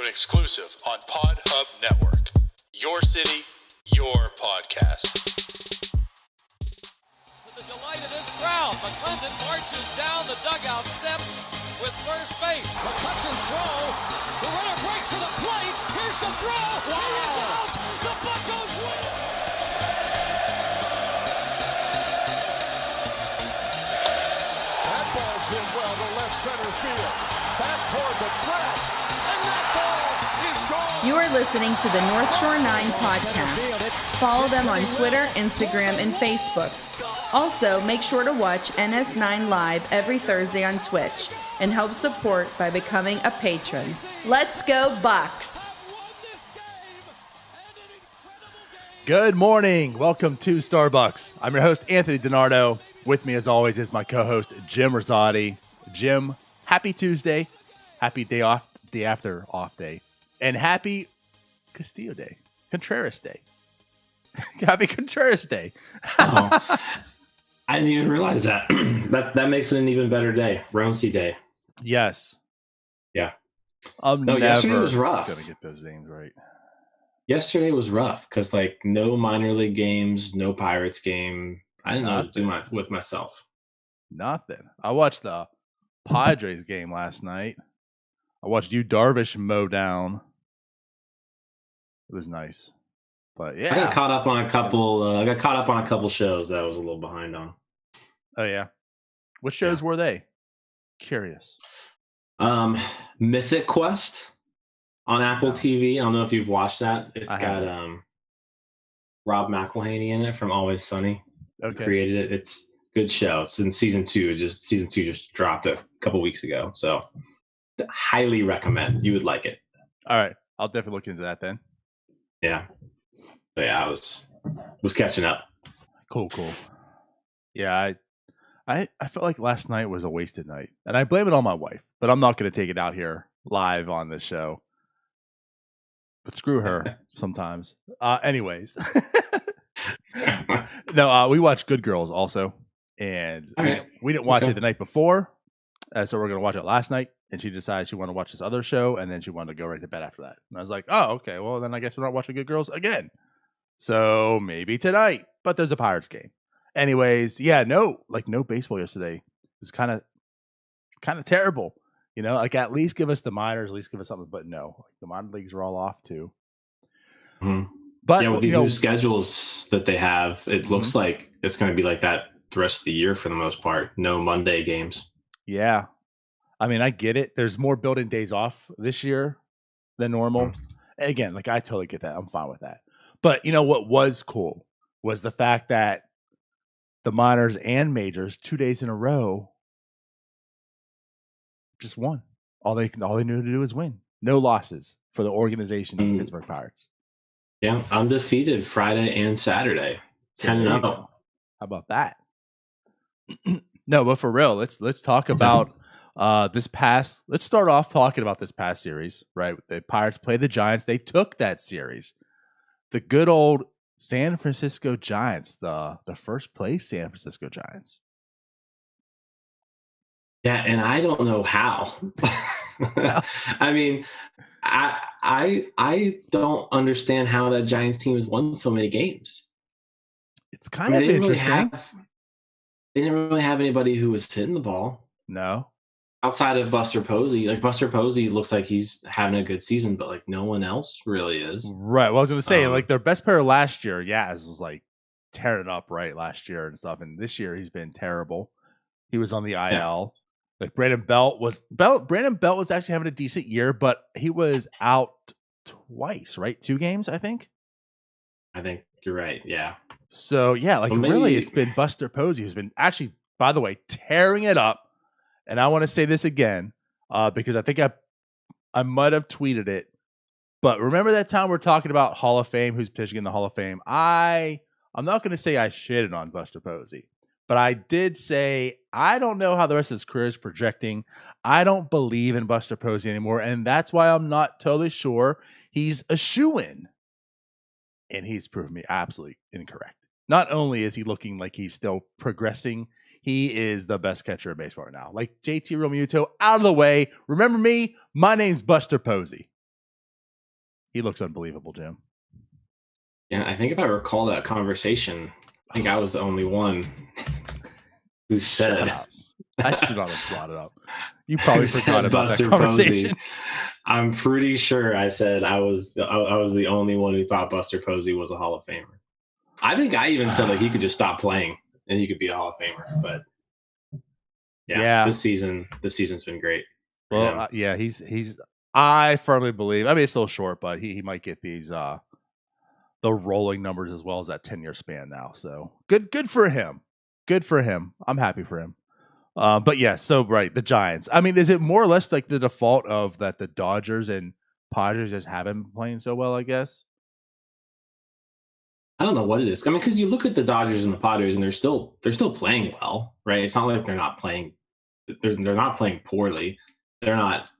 to an exclusive on Pod Hub Network. Your city, your podcast. To the delight of this crowd, McClendon marches down the dugout steps with first base. McCutcheon's throw. The runner breaks to the plate. Here's the throw. Wow. He is out. The Buccos win. That ball's hit well to left center field. Back toward the track. And that ball is gone. You are listening to the North Shore 9 podcast. Follow them on Twitter, Instagram, and Facebook. Also, make sure to watch NS9 Live every Thursday on Twitch and help support by becoming a patron. Let's go Bucks! Good morning. Welcome to Starbucs. I'm your host, Anthony DiNardo. With me, as always, is my co-host, Jim Rosati. Jim, happy Tuesday. Happy day off, day after off day. And happy Castillo Day. Contreras Day. Happy Contreras Day. Oh, I didn't even realize that. that makes it an even better day. Ronci Day. Yes. Yeah. I'm yesterday was never rough. gonna get those names right. Yesterday was rough because no minor league games, no Pirates game. I didn't know what to do with myself. Nothing. I watched the Padres game last night. I watched Yu Darvish mow down. It was nice. But yeah. I got caught up on a couple shows that I was a little behind on. Oh yeah. What shows were they? Curious. Mythic Quest on Apple TV. I don't know if you've watched that. It's got Rob McElhaney in it from Always Sunny. Okay. Created it. It's a good show. It's in season 2. Season 2 just dropped a couple weeks ago. So highly recommend. You would like it. All right. I'll definitely look into that then. Yeah. But yeah, I was catching up. Cool. Yeah, I felt like last night was a wasted night. And I blame it on my wife, but I'm not going to take it out here live on this show. But screw her sometimes. Anyways. No, we watched Good Girls also. And we didn't watch it the night before. So we're going to watch it last night. And she decided she wanted to watch this other show. And then she wanted to go right to bed after that. And I was like, oh, okay. Well, then I guess we're not watching Good Girls again. So maybe tonight. But there's a Pirates game. Anyways, yeah, no baseball yesterday. It was kind of terrible. You know, at least give us the minors, at least give us something. But no, the minor leagues are all off too. Mm-hmm. But yeah, with these new schedules that they have, it looks like it's going to be like that the rest of the year for the most part. No Monday games. Yeah. I mean, I get it. There's more built-in days off this year than normal. Mm-hmm. And again, I totally get that. I'm fine with that. But you know what was cool was the fact that the minors and majors 2 days in a row just won. All they knew to do was win. No losses for the organization of the Pittsburgh Pirates. Yeah, undefeated Friday and Saturday. 10-0. How about that? No, but for real, let's talk about let's start off talking about this past series, right? The Pirates played the Giants. They took that series. The good old San Francisco Giants, the first place San Francisco Giants. Yeah, and I don't know how. I mean, I don't understand how that Giants team has won so many games. It's kind of interesting. They didn't really have anybody who was hitting the ball. No. Outside of Buster Posey. Buster Posey looks like he's having a good season, but no one else really is. Right. Well, I was going to say, their best player last year, Yaz, was tearing it up right last year and stuff. And this year he's been terrible. He was on the IL. Yeah. Brandon Belt was actually having a decent year, but he was out twice, right? 2 games, I think. I think you're right. Yeah. So yeah, really, it's been Buster Posey who's been actually, by the way, tearing it up. And I want to say this again because I think I might have tweeted it. But remember that time we're talking about Hall of Fame, who's pitching in the Hall of Fame? I'm not going to say I shitted on Buster Posey. But I did say, I don't know how the rest of his career is projecting. I don't believe in Buster Posey anymore. And that's why I'm not totally sure he's a shoo-in. And he's proven me absolutely incorrect. Not only is he looking like he's still progressing, he is the best catcher in baseball right now. JT Realmuto, out of the way. Remember me? My name's Buster Posey. He looks unbelievable, Jim. Yeah, I think if I recall that conversation, I think I was the only one who said. I should not have brought it up. You probably Who forgot said about Buster that conversation. Posey. I'm pretty sure I said I was the only one who thought Buster Posey was a Hall of Famer. I think I even said he could just stop playing and he could be a Hall of Famer. But yeah. this season's been great. Well, he's. I firmly believe. I mean, it's still short, but he might get these the rolling numbers as well as that 10-year span now. So good for him. Good for him. I'm happy for him. But yeah, so right, the Giants. I mean, is it more or less like the default of that the Dodgers and Padres just haven't been playing so well, I guess? I don't know what it is. I mean, because you look at the Dodgers and the Padres, and they're still playing well, right? It's not like they're not playing. They're not playing poorly. They're not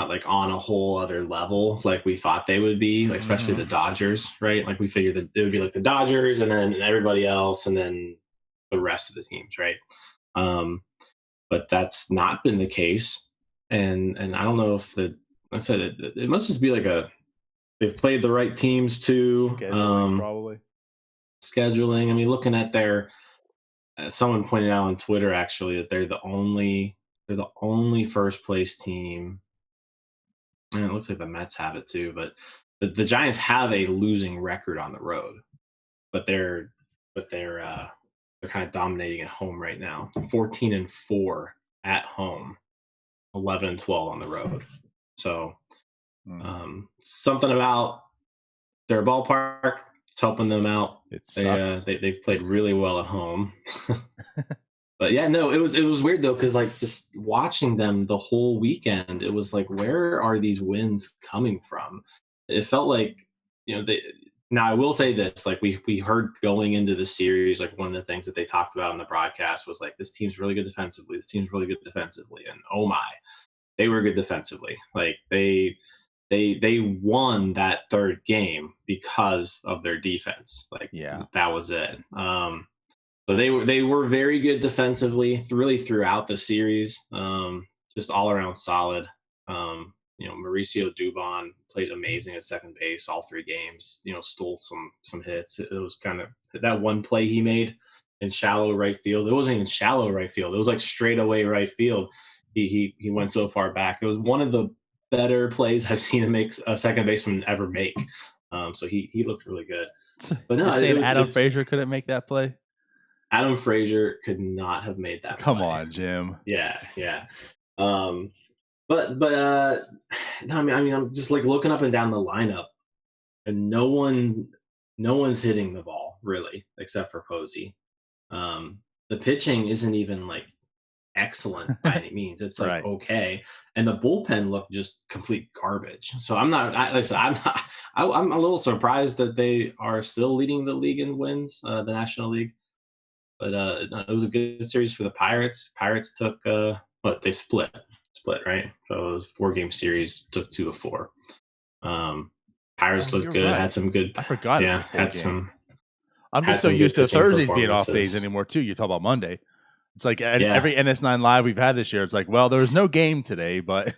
like on a whole other level like we thought they would be, like, especially the Dodgers, right? Like we figured that it would be like the Dodgers and then everybody else and then the rest of the teams, right? But that's not been the case. And I don't know if it must just be like they've played the right teams too. Scheduling, probably. Scheduling. I mean, looking at someone pointed out on Twitter actually that they're the only first place team. And it looks like the Mets have it too, but the Giants have a losing record on the road, but they're kind of dominating at home right now. 14-4 at home, 11-12 on the road. So something about their ballpark, it's helping them out. It sucks. They've played really well at home. But yeah, no, it was weird though, because like just watching them the whole weekend, it was like, where are these wins coming from? It felt like, now I will say this, like we heard going into the series, like one of the things that they talked about on the broadcast was like, this team's really good defensively. This team's really good defensively. And oh my, they were good defensively. Like they won that third game because of their defense. Like, that was it. So they were very good defensively, really throughout the series. Just all around solid. Mauricio Dubon played amazing at second base all three games. Stole some hits. It was kind of that one play he made in shallow right field. It wasn't even shallow right field. It was like straight away right field. He went so far back. It was one of the better plays I've seen him make a second baseman ever make. So he looked really good. But no, you're saying Adam Frazier couldn't make that play? Adam Frazier could not have made that Come play. on, Jim. Yeah. But no, I mean, I'm just like looking up and down the lineup, and no one's hitting the ball really, except for Posey. The pitching isn't even like excellent by any means. It's like right. Okay, and the bullpen looked just complete garbage. So I'm a little surprised that they are still leading the league in wins, the National League. But it was a good series for the Pirates. Pirates took they split, right? So it was a 4-game series, took 2-4. Pirates looked good, right. had some good. I forgot. Yeah, had some. I'm just so used to Thursdays being off days anymore too. You talk about Monday. It's like every NS9 Live we've had this year. It's like, well, there was no game today, but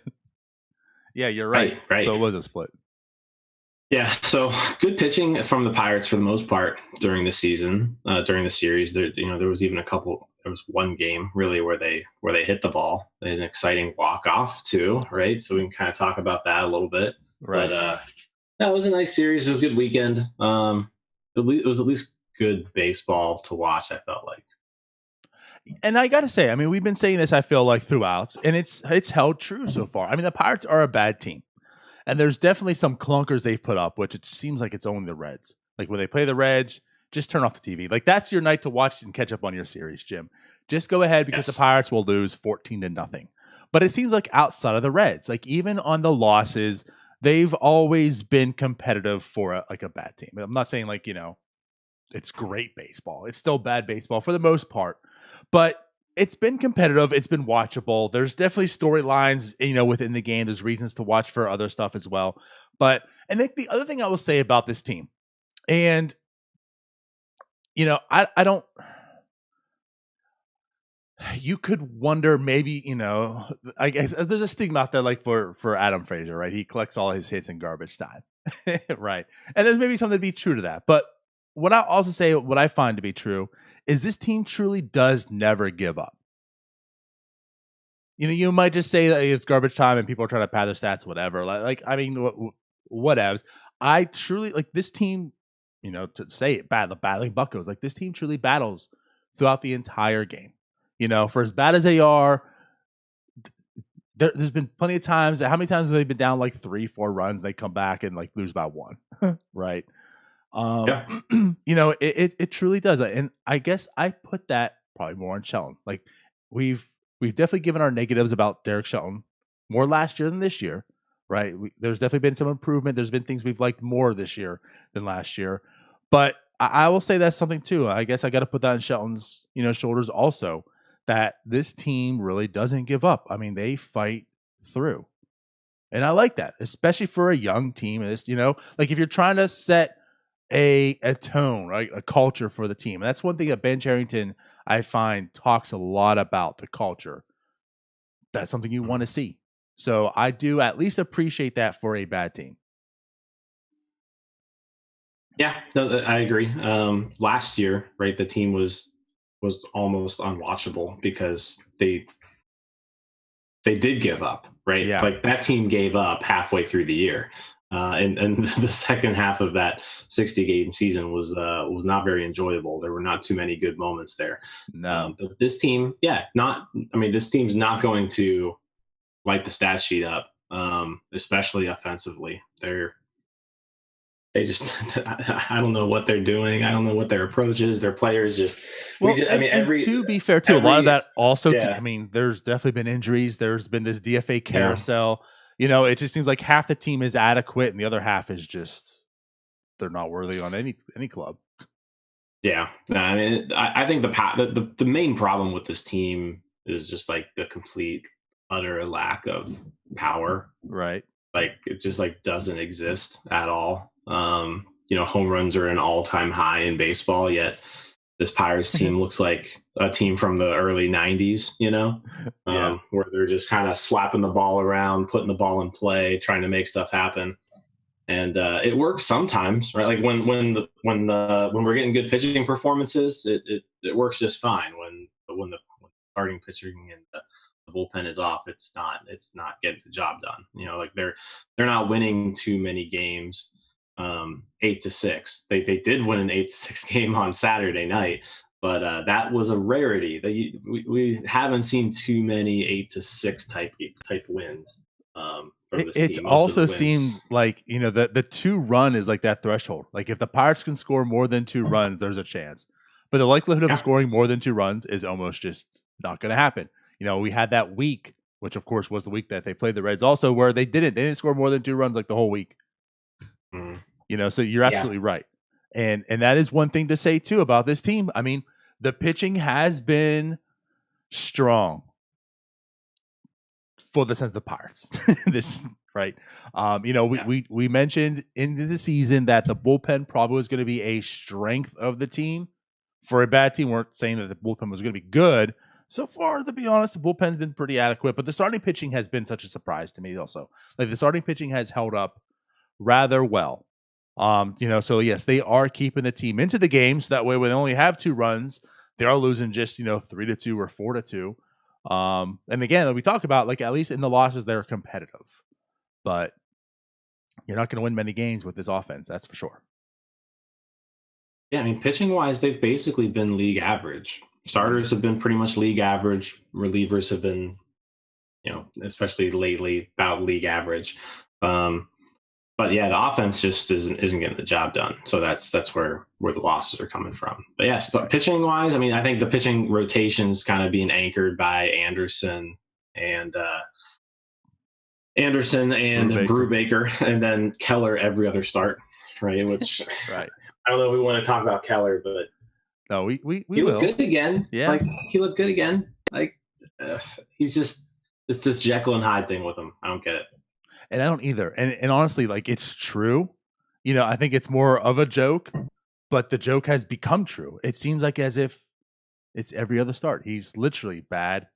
yeah, you're right. So it was a split. Yeah, so good pitching from the Pirates for the most part during the season, during the series. There was even there was one game really where they hit the ball. They had an exciting walk-off too, right? So we can kind of talk about that a little bit. Right. But that was a nice series. It was a good weekend. It was at least good baseball to watch, I felt like. And I got to say, I mean, we've been saying this, I feel like, throughout, and it's held true so far. I mean, the Pirates are a bad team. And there's definitely some clunkers they've put up, which it seems like it's only the Reds. Like when they play the Reds, just turn off the TV. Like that's your night to watch and catch up on your series, Jim. Just go ahead because the Pirates will lose 14-0. But it seems like outside of the Reds, like even on the losses, they've always been competitive for a bad team. I'm not saying like, it's great baseball. It's still bad baseball for the most part. But it's been competitive. It's been watchable. There's definitely storylines, within the game. There's reasons to watch for other stuff as well. But I think the other thing I will say about this team, and I don't. You could wonder maybe, I guess there's a stigma out there like for Adam Frazier, right? He collects all his hits in garbage time. Right. And there's maybe something to be true to that. But what I also say, what I find to be true is this team truly does never give up. You might just say that it's garbage time and people are trying to pad their stats, whatever. I mean, whatevs. I truly like this team, to say it bad, the battling buckos, like this team truly battles throughout the entire game. For as bad as they are, there's been plenty of times. How many times have they been down like 3-4 runs? They come back and like lose by 1, right? Yeah. It truly does. And I guess I put that probably more on Shelton. Like we've definitely given our negatives about Derek Shelton more last year than this year, right? There's definitely been some improvement. There's been things we've liked more this year than last year, but I will say that's something too. I guess I got to put that on Shelton's, shoulders also, that this team really doesn't give up. I mean, they fight through. And I like that, especially for a young team. And it's, like if you're trying to set a tone, right, a culture for the team. And that's one thing that Ben Cherington, I find, talks a lot about, the culture. That's something you want to see. So I do at least appreciate that for a bad team. Yeah, no, I agree. Last year, right, the team was almost unwatchable because they did give up, right? Yeah. Like that team gave up halfway through the year. And the second half of that 60-game season was not very enjoyable. There were not too many good moments there. No. But this team, this team's not going to light the stat sheet up, especially offensively. They just, I don't know what they're doing. I don't know what their approach is. Their players just, to be fair too, a lot of that also, there's definitely been injuries. There's been this DFA carousel. It just seems like half the team is adequate and the other half is just, they're not worthy on any club. Yeah. No, I think the main problem with this team is just like the complete, utter lack of power. Right. Like it just like doesn't exist at all. Home runs are an all-time high in baseball, yet this Pirates team looks like a team from the early 90s, where they're just kind of slapping the ball around, putting the ball in play, trying to make stuff happen. And it works sometimes, right? Like when we're getting good pitching performances, it works just fine. When the starting pitching and the bullpen is off, it's not getting the job done. Like they're not winning too many games 8-6. They did win an 8-6 game on Saturday night, but that was a rarity. We haven't seen too many 8-6 type wins. It's also seemed like the 2-run is like that threshold. Like if the Pirates can score more than 2 runs, there's a chance. But the likelihood of them scoring more than 2 runs is almost just not going to happen. We had that week, which of course was the week that they played the Reds, also where they didn't score more than 2 runs like the whole week. So you're absolutely right. And that is one thing to say too about this team. I mean, the pitching has been strong for the sense of the Pirates. This right. We mentioned into the season that the bullpen probably was going to be a strength of the team. For a bad team, we're saying that the bullpen was going to be good. So far, to be honest, the bullpen's been pretty adequate, but the starting pitching has been such a surprise to me also. Like the starting pitching has held up rather well. So yes, they are keeping the team into the game. So that way, when they only have 2 runs, they are losing just 3-2 or 4-2. And again, we talk about like at least in the losses they're competitive, but you're not going to win many games with this offense. That's for sure. Yeah, pitching wise, they've basically been league average. Starters have been pretty much league average. Relievers have been, especially lately, about league average. But yeah, the offense just isn't getting the job done. So that's where the losses are coming from. But yeah, so pitching wise, I think the pitching rotation's kind of being anchored by Anderson and Brubaker, and then Keller every other start, right? Which right. I don't know if we want to talk about Keller, but no, we he looked good again. Yeah, like he looked good again. Like he's just it's this Jekyll and Hyde thing with him. I don't get it. And I don't either. And honestly, like it's true. I think it's more of a joke, but the joke has become true. It seems like as if it's every other start. He's literally bad,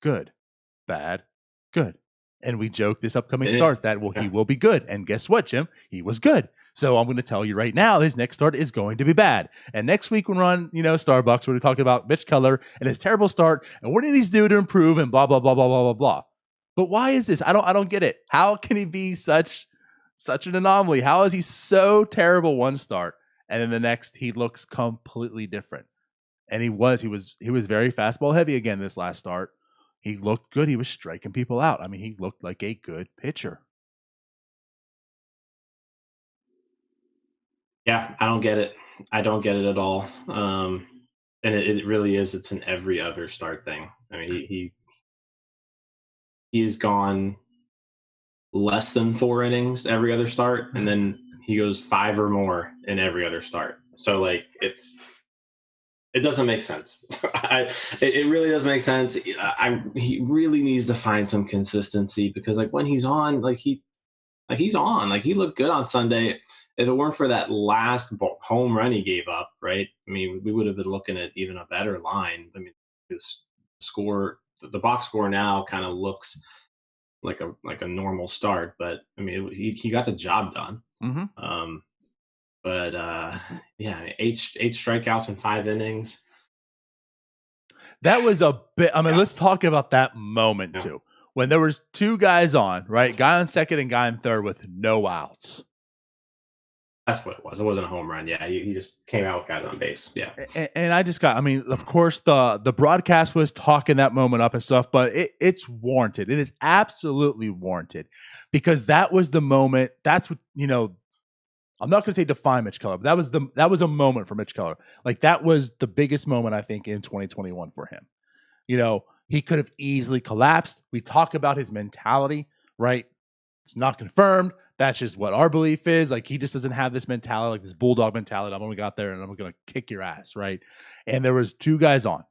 good, bad, good, And we joke this upcoming start that, well, he will be good. And guess what, Jim? He was good. So I'm going to tell you right now, his next start is going to be bad. And next week when we're on, Starbucks, we're talking about Mitch Keller and his terrible start and what did he do to improve and blah, blah, blah, blah, blah, blah, blah. But why is this? I don't get it. How can he be such an anomaly? How is he so terrible one start and then the next he looks completely different? And he was very fastball heavy again this last start. He looked good. He was striking people out. I mean, he looked like a good pitcher. Yeah, I don't get it. I don't get it at all. And it really is. It's an every other start thing. I mean, he's gone less than 4 innings every other start, and then he goes 5 or more in every other start. So like it doesn't make sense. It really doesn't make sense. He really needs to find some consistency because like when he's on, he's on. Like he looked good on Sunday. If it weren't for that last home run he gave up, right? I mean, we would have been looking at even a better line. I mean, this score, the box score now kind of looks like a normal start, but I mean, he got the job done. Mm-hmm. But yeah, eight strikeouts in 5 innings. That was a bit. I mean, let's talk about that moment too. When there was 2 guys on, right? Guy on second and guy on third with no outs. That's what it was. It wasn't a home run. Yeah, he just came out with guys on base. Yeah. And I just got, I mean, of course, the broadcast was talking that moment up and stuff, but it's warranted. It is absolutely warranted because that was the moment. That's what, I'm not going to say define Mitch Keller, but that was a moment for Mitch Keller. Like that was the biggest moment, I think, in 2021 for him. He could have easily collapsed. We talk about his mentality, right? It's not confirmed. That's just what our belief is. Like he just doesn't have this mentality, like this bulldog mentality. I'm going to go out there and I'm going to kick your ass, right? And there was 2 guys on,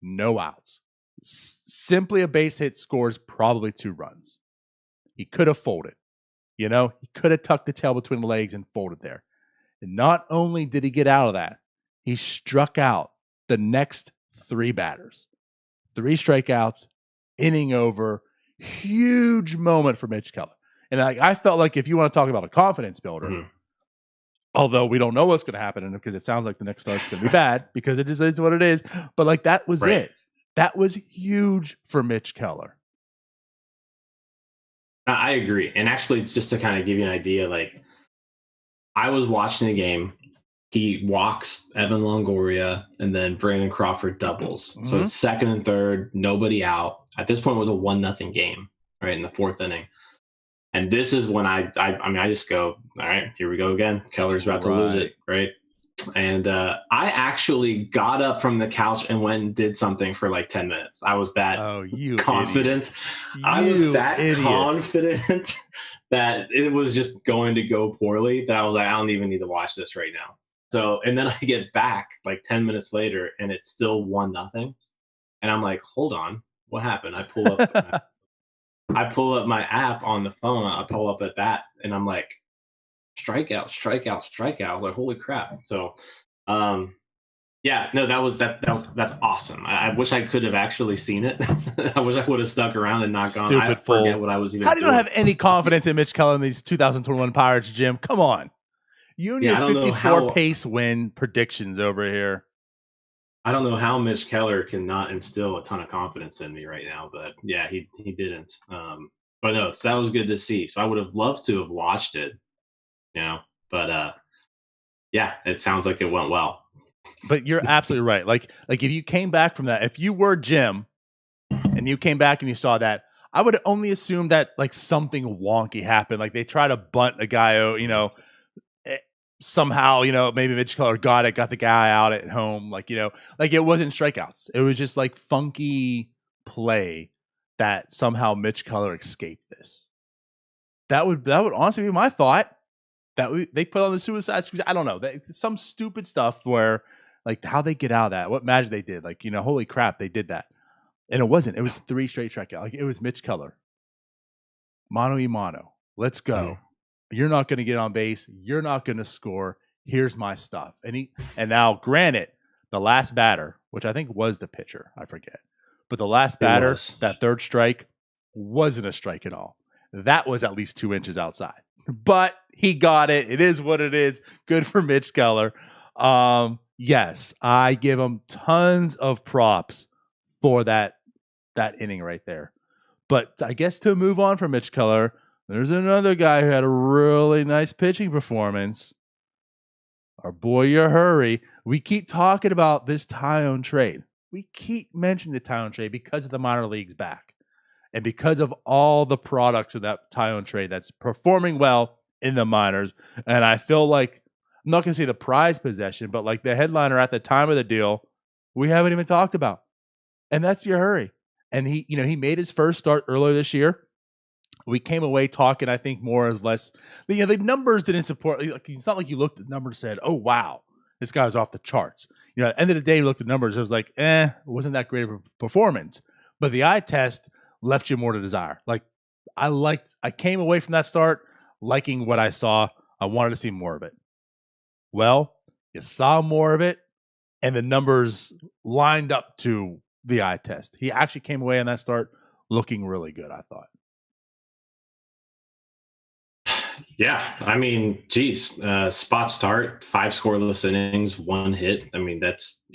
no outs. Simply a base hit scores probably 2 runs. He could have folded. He could have tucked the tail between the legs and folded there. And not only did he get out of that, he struck out the next 3 batters. 3 strikeouts, inning over. Huge moment for Mitch Keller. And I felt like if you want to talk about a confidence builder, although we don't know what's going to happen because it sounds like the next start's going to be bad because it just is what it is. But like that was it. That was huge for Mitch Keller. I agree. And actually, just to kind of give you an idea, like I was watching the game. He walks Evan Longoria and then Brandon Crawford doubles. Mm-hmm. So it's second and third, nobody out. At this point, it was a 1-0 game, right, in the 4th inning. And this is when I just go, all right, here we go again. Keller's about to lose it, right? And I actually got up from the couch and went and did something for like 10 minutes. I was that confident. I was that confident that it was just going to go poorly that I was like, I don't even need to watch this right now. So, and then I get back like 10 minutes later and it's still 1-0. And I'm like, hold on, what happened? I pull up my app on the phone. I pull up at that and I'm like, strikeout. I was like, holy crap. So, that's awesome. I wish I could have actually seen it. I wish I would have stuck around and not gone. I forget what I was even doing. How do you not have any confidence in Mitch Keller in these 2021 Pirates, Jim? Come on. You and your 54 pace win predictions over here. I don't know how Mitch Keller cannot instill a ton of confidence in me right now, but yeah, he didn't. But no, so that was good to see. So I would have loved to have watched it, but yeah, it sounds like it went well. But you're absolutely right. Like if you came back from that, if you were Jim and you came back and you saw that, I would only assume that like something wonky happened. Like they try to bunt a guy, somehow, maybe Mitch Keller got the guy out at home. Like it wasn't strikeouts. It was just like funky play that somehow Mitch Keller escaped this. That would honestly be my thought. That they put on the suicide squeeze. I don't know. Some stupid stuff where like how they get out of that, what magic they did. Like, holy crap, they did that. And it wasn't. It was 3 straight strikeouts. Like it was Mitch Keller. Mano y mano. Let's go. Mm. You're not going to get on base. You're not going to score. Here's my stuff. And now, granted, the last batter, which I think was the pitcher, I forget, but the last batter, that third strike, wasn't a strike at all. That was at least 2 inches outside. But he got it. It is what it is. Good for Mitch Keller. Yes, I give him tons of props for that inning right there. But I guess to move on from Mitch Keller, there's another guy who had a really nice pitching performance. Our boy Yajure. We keep talking about this Tyone trade. We keep mentioning the Tyone trade because of the minor leagues back. And because of all the products of that Tyone trade that's performing well in the minors. And I feel like, I'm not going to say the prize possession, but like the headliner at the time of the deal, we haven't even talked about. And that's Yajure. And he made his first start earlier this year. We came away talking, I think, more or less. The numbers didn't support. Like, it's not like you looked at the numbers and said, oh, wow, this guy was off the charts. At the end of the day, you looked at the numbers. It was like, it wasn't that great of a performance. But the eye test left you more to desire. Like, I came away from that start liking what I saw. I wanted to see more of it. Well, you saw more of it, and the numbers lined up to the eye test. He actually came away on that start looking really good, I thought. Yeah, I mean, geez, spot start, 5 scoreless innings, 1 hit. I mean,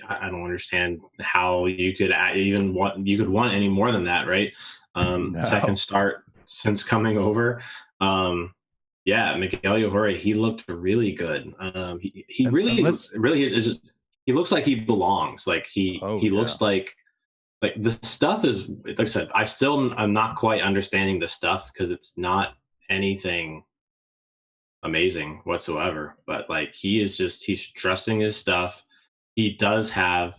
I don't understand how you could want any more than that, right? No. Second start since coming over. Yeah, Miguel Yajure, he looked really good. He really is just, he looks like he belongs. Like he looks like the stuff is, like I said, I'm not quite understanding the stuff because it's not anything amazing whatsoever, but like he's trusting his stuff. He does have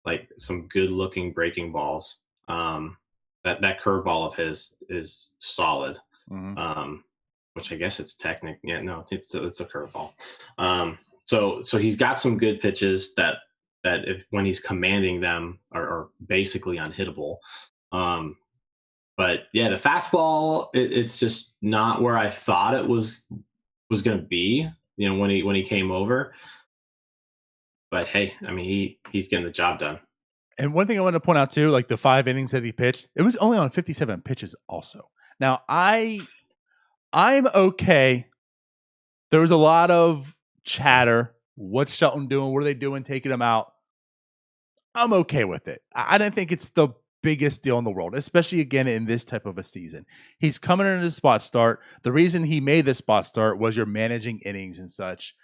like some good looking breaking balls. That curveball of his is solid. Mm-hmm. Which I guess it's technical. Yeah, no, it's a curveball. So he's got some good pitches that if when he's commanding them are basically unhittable. But yeah, the fastball, it's just not where I thought it was going to be, when he came over. But hey, I mean, he's getting the job done. And one thing I want to point out too, like the 5 innings that he pitched, it was only on 57 pitches also. Now I'm okay. There was a lot of chatter. What's Shelton doing? What are they doing taking him out? I'm okay with it. I don't think it's the biggest deal in the world, especially again in this type of a season. He's coming in a spot start. The reason he made this spot start was you're managing innings and such.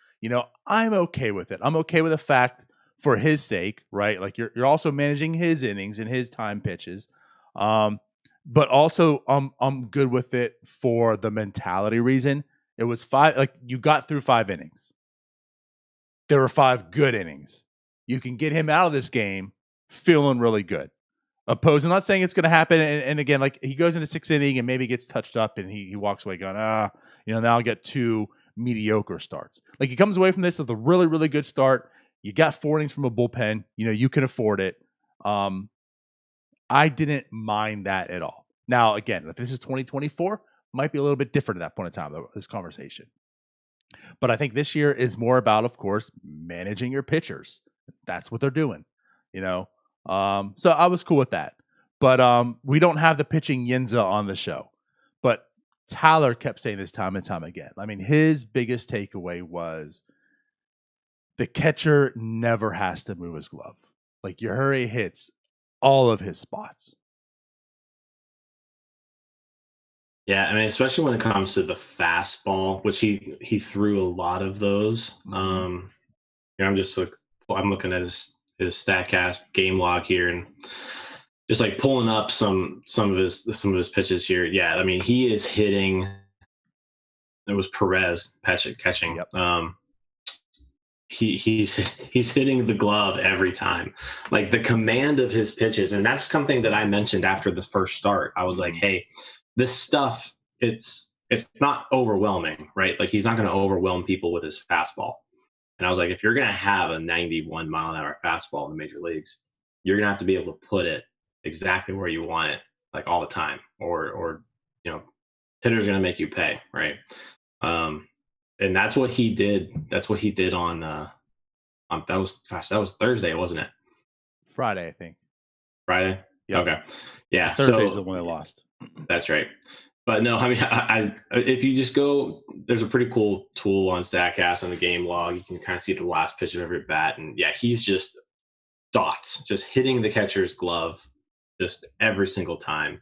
I'm okay with it. I'm okay with the fact for his sake, right? Like you're also managing his innings and his time pitches. But also I'm good with it for the mentality reason. It was 5, like you got through 5 innings. There were 5 good innings. You can get him out of this game feeling really good. I'm not saying it's going to happen. And again, like he goes into 6th inning and maybe gets touched up and he walks away going, now I'll get 2 mediocre starts. Like he comes away from this with a really, really good start. You got 4 innings from a bullpen. You can afford it. I didn't mind that at all. Now, again, if this is 2024, might be a little bit different at that point in time, this conversation. But I think this year is more about, of course, managing your pitchers. That's what they're doing, So I was cool with that. But we don't have the pitching Yinza on the show. But Tyler kept saying this time and time again. I mean, his biggest takeaway was the catcher never has to move his glove. Like Yajure hits all of his spots. Yeah, I mean, especially when it comes to the fastball, which he threw a lot of those. I'm looking at his Statcast game log here and just like pulling up some of his pitches here. Yeah, I mean, he is hitting. It was Perez catching. Yep. He's hitting the glove every time. Like the command of his pitches, and that's something that I mentioned after the first start. I was like, hey, this stuff, it's not overwhelming, right? Like he's not going to overwhelm people with his fastball. And I was like, if you're going to have a 91 mile an hour fastball in the major leagues, you're going to have to be able to put it exactly where you want it, like all the time, or hitters are going to make you pay, right? And that's what he did. That's what he did on that was Thursday, wasn't it? Friday, I think. Friday. Yep. Okay. Yeah. Thursday's the one they lost. That's right. But no, I mean, I if you just go, there's a pretty cool tool on StatCast on the game log. You can kind of see the last pitch of every bat, and yeah, he's just dots, just hitting the catcher's glove, just every single time.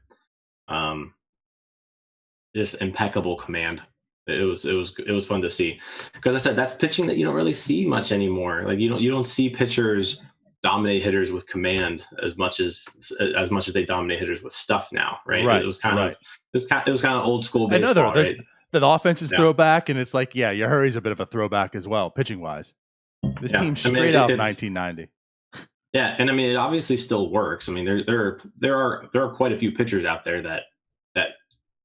Just impeccable command. It was fun to see, because I said that's pitching that you don't really see much anymore. Like you don't see pitchers dominate hitters with command as much as they dominate hitters with stuff now, right? It was kind of old school baseball, right? The offense is throwback, and it's like, yeah, Yajure's a bit of a throwback as well, pitching wise. This team's straight out 1990. Yeah, and I mean, it obviously still works. I mean, there are quite a few pitchers out there that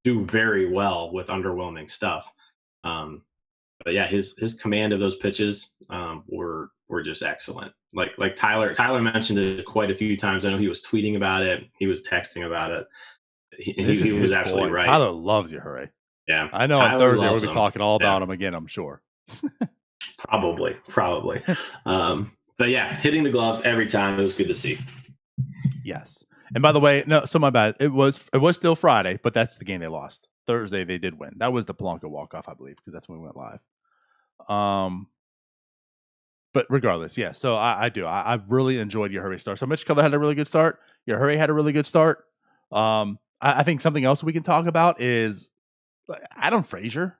do very well with underwhelming stuff. But yeah, his command of those pitches were just excellent. Like Tyler mentioned it quite a few times. I know he was tweeting about it. He was texting about it. He was absolutely right. Tyler loves Yajure. Yeah, I know. Tyler on Thursday we'll be talking all about him again, I'm sure. Probably. But yeah, hitting the glove every time. It was good to see. Yes. And by the way, no, so my bad. It was still Friday, but that's the game they lost. Thursday they did win. That was the Polanco walk-off, I believe, because that's when we went live. But regardless, yeah. So I really enjoyed Yajure's start. So Mitch Keller had a really good start. Yajure had a really good start. I think something else we can talk about is Adam Frazier.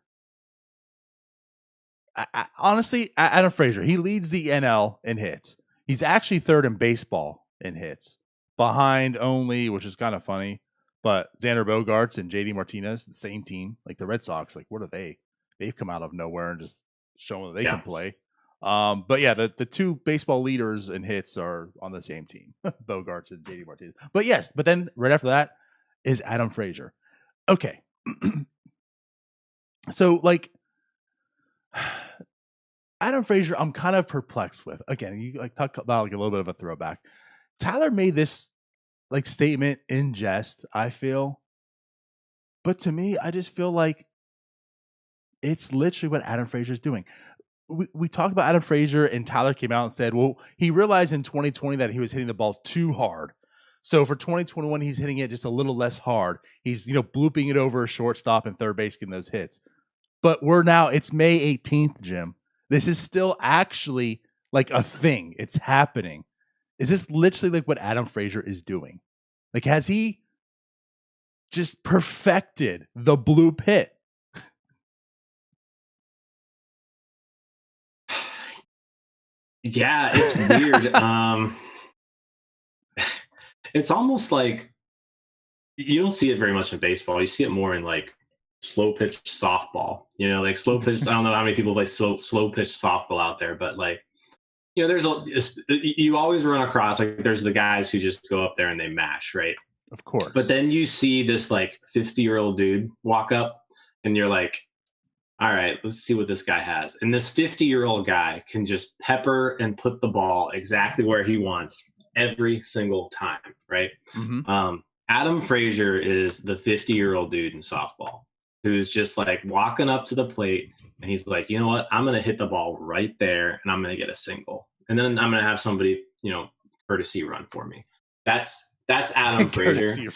Honestly, Adam Frazier, he leads the NL in hits. He's actually third in baseball in hits, behind only, which is kind of funny, but Xander Bogaerts and JD Martinez, the same team. Like the Red Sox, like what are they? They've come out of nowhere and just shown that they can play. But yeah, the two baseball leaders in hits are on the same team, Bogaerts and JD Martinez. But then right after that is Adam Frazier. Okay. So like Adam Frazier, I'm kind of perplexed with. Again, you like talk about like a little bit of a throwback. Tyler made this like statement in jest, I feel. But to me, I just feel like it's literally what Adam Frazier is doing. We talked about Adam Frazier, and Tyler came out and said, well, he realized in 2020 that he was hitting the ball too hard. So for 2021, he's hitting it just a little less hard. He's, blooping it over a shortstop and third base, getting those hits. But it's May 18th, Jim. This is still actually like a thing. It's happening. Is this literally like what Adam Frazier is doing? Like, has he just perfected the blue pit? Yeah, it's weird. It's almost like you don't see it very much in baseball. You see it more in like slow pitch softball. Like slow pitch. I don't know how many people play slow pitch softball out there, but like, you always run across like there's the guys who just go up there and they mash, right? Of course. But then you see this like 50-year-old dude walk up, and you're like, all right, let's see what this guy has. And this 50-year-old guy can just pepper and put the ball exactly where he wants every single time, right? Mm-hmm. Adam Frazier is the 50-year-old dude in softball who's just like walking up to the plate, and he's like, you know what? I'm going to hit the ball right there, and I'm going to get a single. And then I'm going to have somebody, courtesy run for me. That's Adam Frazier.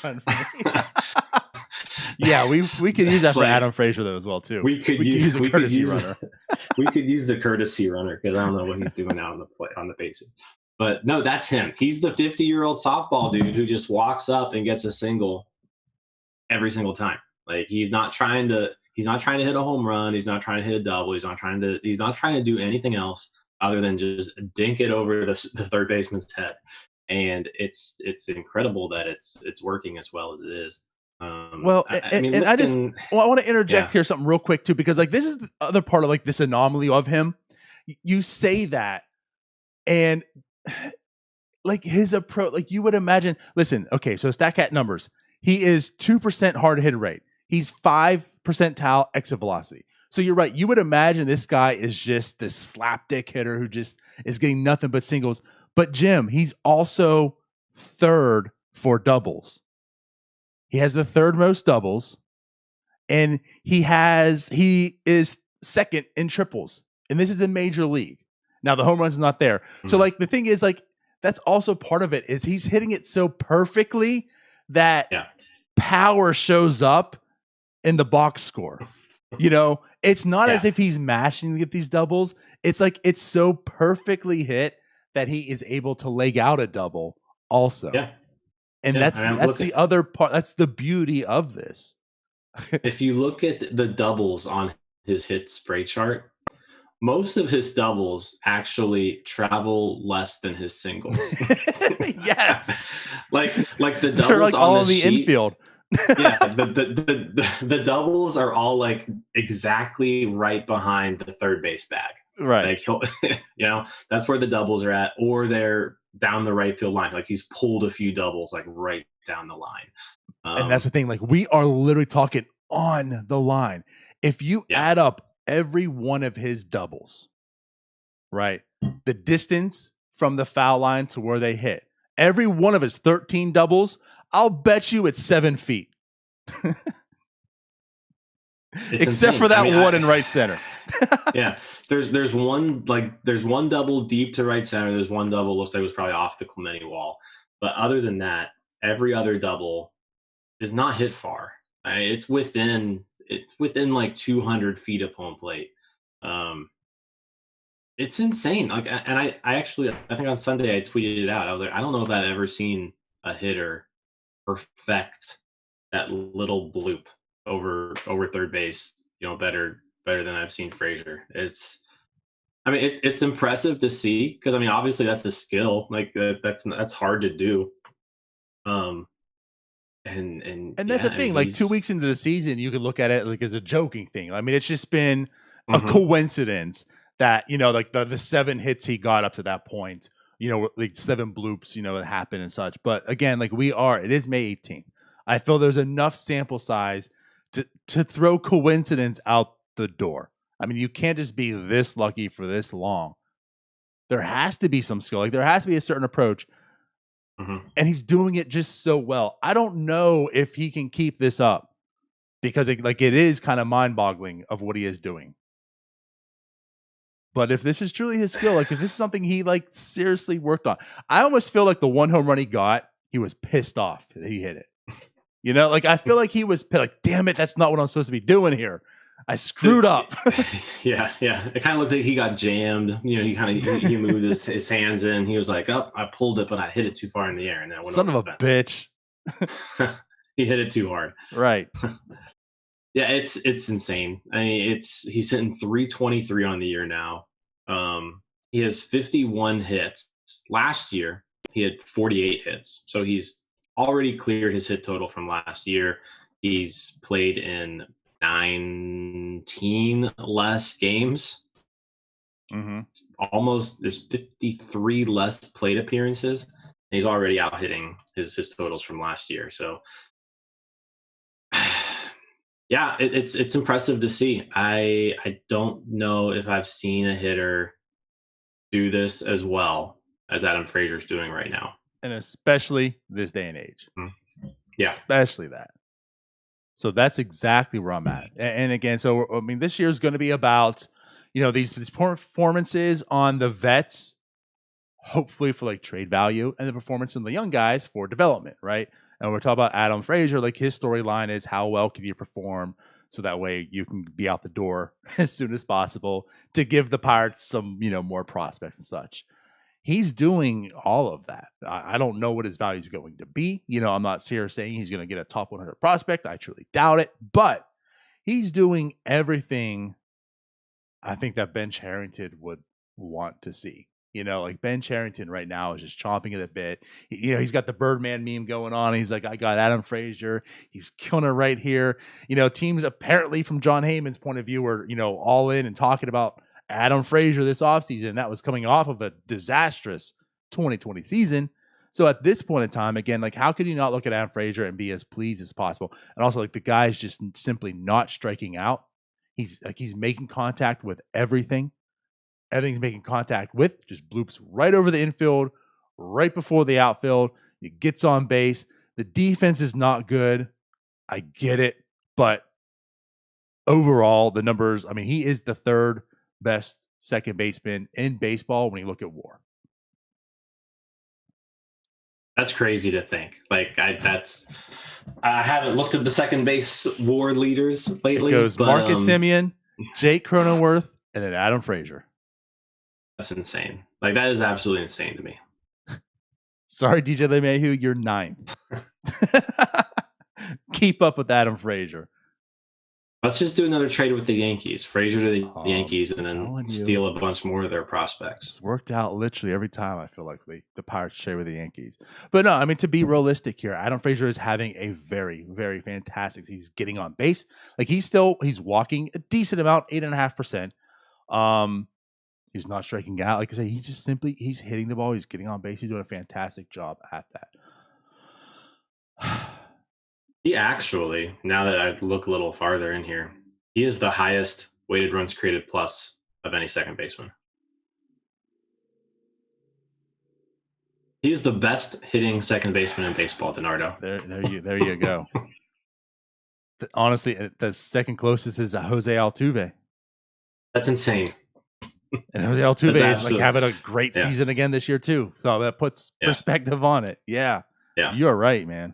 Yeah, we could use that for Adam Frazier though as well too. We could use a courtesy runner. We could use the courtesy runner, because I don't know what he's doing out on the bases. But no, that's him. He's the 50-year-old softball dude who just walks up and gets a single every single time. Like he's not trying to hit a home run. He's not trying to hit a double. He's not trying to do anything else other than just dink it over the third baseman's head. And it's incredible that it's working as well as it is. I want to interject here something real quick too, because like this is the other part of like this anomaly of him. You say that, and like his approach, like you would imagine. Listen, okay, so StatCat numbers. He is 2% hard hit rate. He's 5 percentile exit velocity. So you're right. You would imagine this guy is just this slapdick hitter who just is getting nothing but singles. But Jim, he's also third for doubles. He has the third most doubles, and he is second in triples. And this is in Major League. Now the home run's not there. Mm-hmm. So like the thing is like that's also part of it is he's hitting it so perfectly that power shows up in the box score. It's not as if he's mashing to get these doubles. It's like it's so perfectly hit that he is able to leg out a double also. Yeah. And that's the other part. That's the beauty of this. If you look at the doubles on his hit spray chart, most of his doubles actually travel less than his singles. Yes. like the doubles They're like on all in the sheet, infield. Yeah, the doubles are all like exactly right behind the third base bag. Right. Like that's where the doubles are at, or they're down the right field line. Like he's pulled a few doubles like right down the line. And that's the thing. Like we are literally talking on the line. If you add up every one of his doubles, right, the distance from the foul line to where they hit, every one of his 13 doubles, I'll bet you it's 7 feet. Except for that one in right center. Yeah. There's one double deep to right center. There's one double looks like it was probably off the Clemente wall. But other than that, every other double is not hit far. It's within like 200 feet of home plate. It's insane. Like, and I think on Sunday I tweeted it out. I was like, I don't know if I've ever seen a hitter perfect that little bloop over third base, better than I've seen Frazier. It's impressive to see because obviously that's a skill. Like that's hard to do. And that's the thing. Like 2 weeks into the season, you can look at it like as a joking thing. It's just been a coincidence that like the 7 hits he got up to that point. Like 7 bloops. That happened and such. But again, like it is May 18th. I feel there's enough sample size to throw coincidence out the door. You can't just be this lucky for this long. There has to be some skill. Like there has to be a certain approach. And he's doing it just so well. I don't know if he can keep this up because it is kind of mind-boggling of what he is doing. But if this is truly his skill, like if this is something he seriously worked on, I almost feel like the one home run he got, he was pissed off that he hit it. I feel like he was like, damn it, that's not what I'm supposed to be doing here. I screwed up. Yeah. It kind of looked like he got jammed. He kind of he moved his hands in. He was like, "Oh, I pulled it, but I hit it too far in the air." And then son of a bitch. He hit it too hard. Right. Yeah, it's insane. He's hitting 323 on the year now. He has 51 hits. Last year, he had 48 hits. So he's already cleared his hit total from last year. He's played in 19 less games. Almost there's 53 less plate appearances. And he's already out hitting his totals from last year. So yeah, it's impressive to see. I don't know if I've seen a hitter do this as well as Adam Frazier's doing right now. And especially this day and age. Yeah. Especially that. So that's exactly where I'm at. And again, so this year is going to be about, these performances on the vets, hopefully for trade value, and the performance in the young guys for development, right? And we're talking about Adam Frazier, his storyline is how well can you perform so that way you can be out the door as soon as possible to give the Pirates some, more prospects and such. He's doing all of that. I don't know what his value is going to be. I'm not here saying he's going to get a top 100 prospect. I truly doubt it. But he's doing everything I think that Ben Cherington would want to see. Ben Cherington right now is just chomping at a bit. He's got the Birdman meme going on. He's like, I got Adam Frazier. He's killing it right here. Teams apparently from John Heyman's point of view are, all in and talking about Adam Frazier this offseason. That was coming off of a disastrous 2020 season. So at this point in time, again, how could you not look at Adam Frazier and be as pleased as possible? And also, the guy's just simply not striking out. He's making contact with everything. Everything's making contact with, just bloops right over the infield, right before the outfield. He gets on base. The defense is not good. I get it. But overall, the numbers, he is the third best second baseman in baseball when you look at WAR. That's crazy to think. Like I haven't looked at the second base WAR leaders lately. It goes but, Marcus Semien, Jake Cronenworth, and then Adam Frazier. That's insane. Like that is absolutely insane to me. Sorry, DJ LeMahieu, you're 9th. Keep up with Adam Frazier. Let's just do another trade with the Yankees. Frazier to the Yankees, and then steal a bunch more of their prospects. It's worked out literally every time. I feel like the Pirates trade with the Yankees. But no, I mean, to be realistic here, Adam Frazier is having a very, very fantastic. He's getting on base. Like he's walking a decent amount, 8.5%. He's not striking out. Like I say, he's hitting the ball. He's getting on base. He's doing a fantastic job at that. He actually, now that I look a little farther in here, he is the highest weighted runs created plus of any second baseman. He is the best hitting second baseman in baseball, DiNardo. There you go. Honestly, the second closest is Jose Altuve. That's insane. And Jose Altuve is like having a great season again this year too. So that puts perspective on it. Yeah. You're right, man.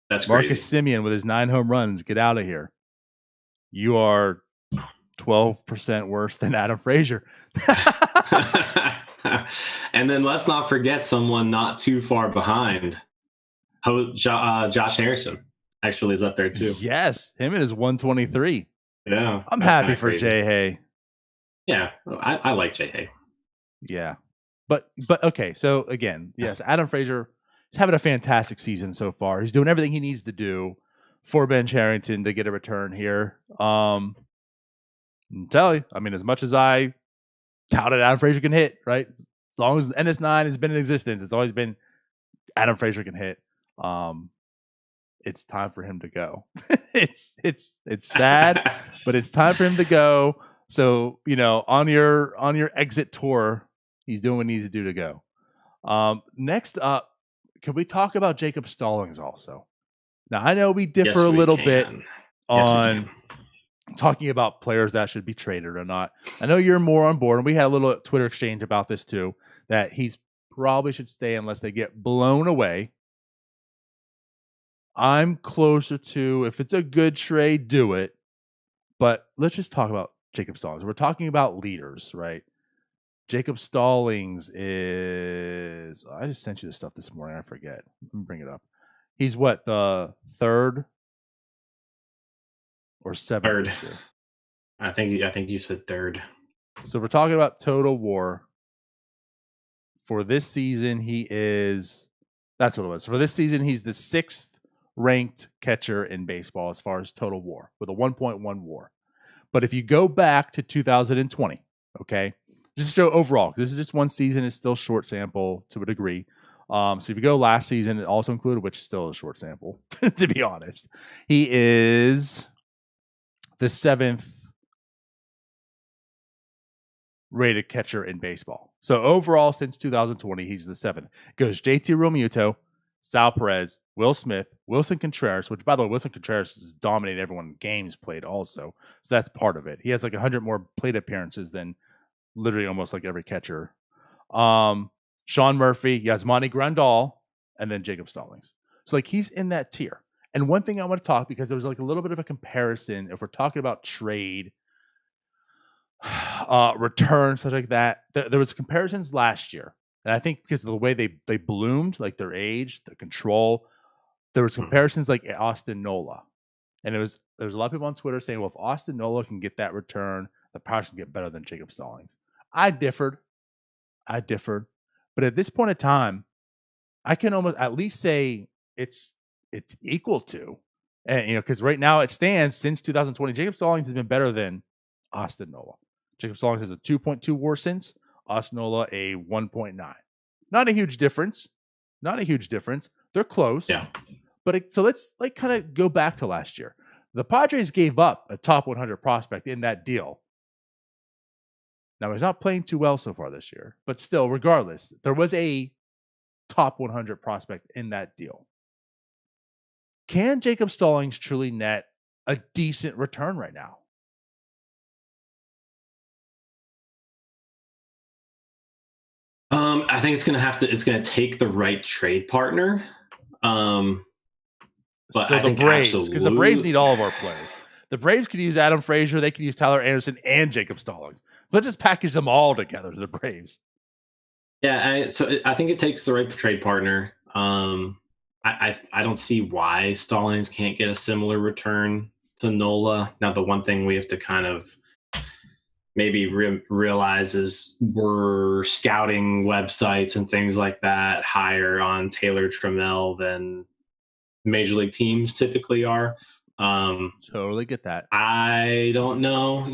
That's Marcus crazy. Semien with his 9 home runs. Get out of here. You are 12% worse than Adam Frazier. And then let's not forget someone not too far behind. Josh Harrison actually is up there too. Yes, him and his 123. Yeah, I'm happy for Jay Hay. Yeah, I like Jay Hay. Yeah, but okay. So again, yes, Adam Frazier is having a fantastic season so far. He's doing everything he needs to do for Ben Cherington to get a return here. I'll tell you, I mean, as much as I touted Adam Frazier can hit, right? As long as NS9 has been in existence, it's always been Adam Frazier can hit. It's time for him to go. it's sad, but it's time for him to go. So, on your exit tour, he's doing what he needs to do to go. Next up, can we talk about Jacob Stallings also? Now, I know we differ a little bit on talking about players that should be traded or not. I know you're more on board, and we had a little Twitter exchange about this too, that he's probably should stay unless they get blown away. I'm closer to, if it's a good trade, do it. But let's just talk about Jacob Stallings. We're talking about leaders, right? Jacob Stallings is, I just sent you this stuff this morning. I forget. Let me bring it up. He's what, the 3rd or 7th? 3rd. I think you said 3rd. So we're talking about total WAR. For this season, that's what it was. For this season, he's the 6th ranked catcher in baseball as far as total WAR with a 1.1 WAR. But if you go back to 2020, okay, just show overall, because this is just one season, it's still short sample to a degree. So if you go last season, it also included, which is still a short sample, to be honest. He is the 7th rated catcher in baseball. So overall, since 2020, he's the 7th. Goes JT Realmuto, Sal Perez, Will Smith, Wilson Contreras, which, by the way, Wilson Contreras has dominated everyone in games played also. So that's part of it. He has like 100 more plate appearances than literally almost like every catcher. Sean Murphy, Yasmani Grandal, and then Jacob Stallings. So like he's in that tier. And one thing I want to talk, because there was like a little bit of a comparison, if we're talking about trade, return, stuff like that. There was comparisons last year. And I think because of the way they bloomed, like their age, their control, there was comparisons like Austin Nola. And there was a lot of people on Twitter saying, well, if Austin Nola can get that return, the Pirates can get better than Jacob Stallings. I differed. But at this point in time, I can almost at least say it's equal to. And because right now it stands since 2020, Jacob Stallings has been better than Austin Nola. Jacob Stallings has a 2.2 WAR since, Austin Nola a 1.9. Not a huge difference. They're close. Yeah. But so let's like kind of go back to last year. The Padres gave up a top 100 prospect in that deal. Now, he's not playing too well so far this year, but still, regardless, there was a top 100 prospect in that deal. Can Jacob Stallings truly net a decent return right now? I think it's gonna take the right trade partner. But so I the think Braves, because the Braves need all of our players. The Braves could use Adam Frazier, they could use Tyler Anderson and Jacob Stallings. So let's just package them all together, the Braves. Yeah, I think it takes the right trade partner. I don't see why Stallings can't get a similar return to Nola. Now, the one thing we have to kind of maybe realize is we're scouting websites and things like that higher on Taylor Trammell than major league teams typically are. Totally get that. I don't know. I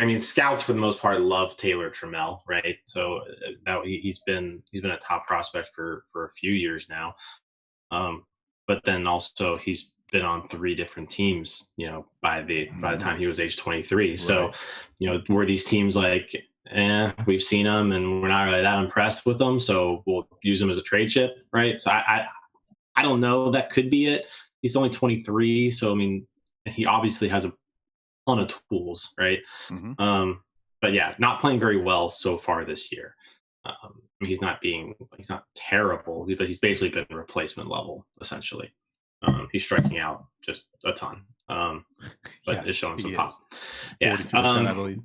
mean, scouts for the most part love Taylor Trammell, right? So now he's been a top prospect for a few years now. But then also he's been on 3 different teams, by the time he was age 23. Right. So, were these teams like, we've seen them and we're not really that impressed with them, so we'll use them as a trade chip, right? So I don't know. That could be it. He's only 23, so I mean, he obviously has a ton of tools, right? Mm-hmm. But yeah, not playing very well so far this year. He's not terrible, but he's basically been replacement level essentially. He's striking out just a ton, but yes, it's showing some pop. Yeah, 42%, I believe.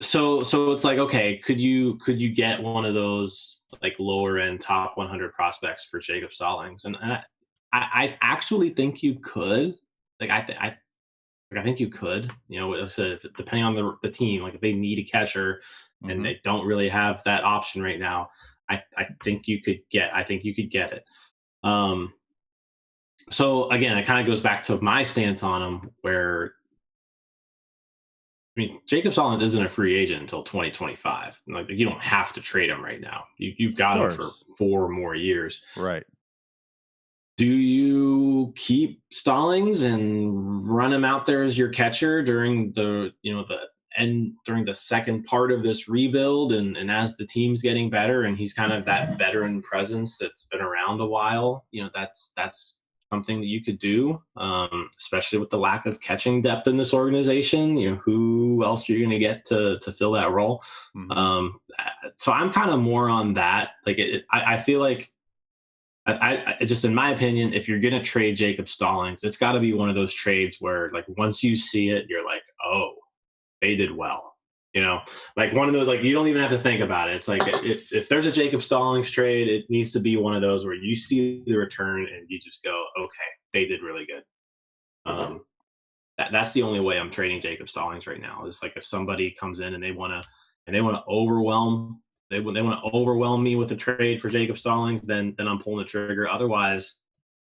So it's like, okay, could you get one of those like lower end top 100 prospects for Jacob Stallings? And I actually think you could. Like I think you could. Depending on the team, like if they need a catcher and they don't really have that option right now, I think you could get it. So again, it kind of goes back to my stance on him, where Jacob Stallings isn't a free agent until 2025. Like, you don't have to trade him right now. You've got him for 4 more years. Right. Do you keep Stallings and run him out there as your catcher during the second part of this rebuild, and as the team's getting better and he's kind of that veteran presence that's been around a while? That's something that you could do, especially with the lack of catching depth in this organization. Who else are you going to get to fill that role? Mm-hmm. So I'm kind of more on that. Like, I feel like, I just, in my opinion, if you're going to trade Jacob Stallings, it's got to be one of those trades where, like, once you see it, you're like, oh, they did well. Like one of those, like, you don't even have to think about it. It's like, if there's a Jacob Stallings trade, it needs to be one of those where you see the return and you just go, okay, they did really good. That's the only way I'm trading Jacob Stallings right now. Is like, if somebody comes in and they want to overwhelm me with a trade for Jacob Stallings, then I'm pulling the trigger. Otherwise,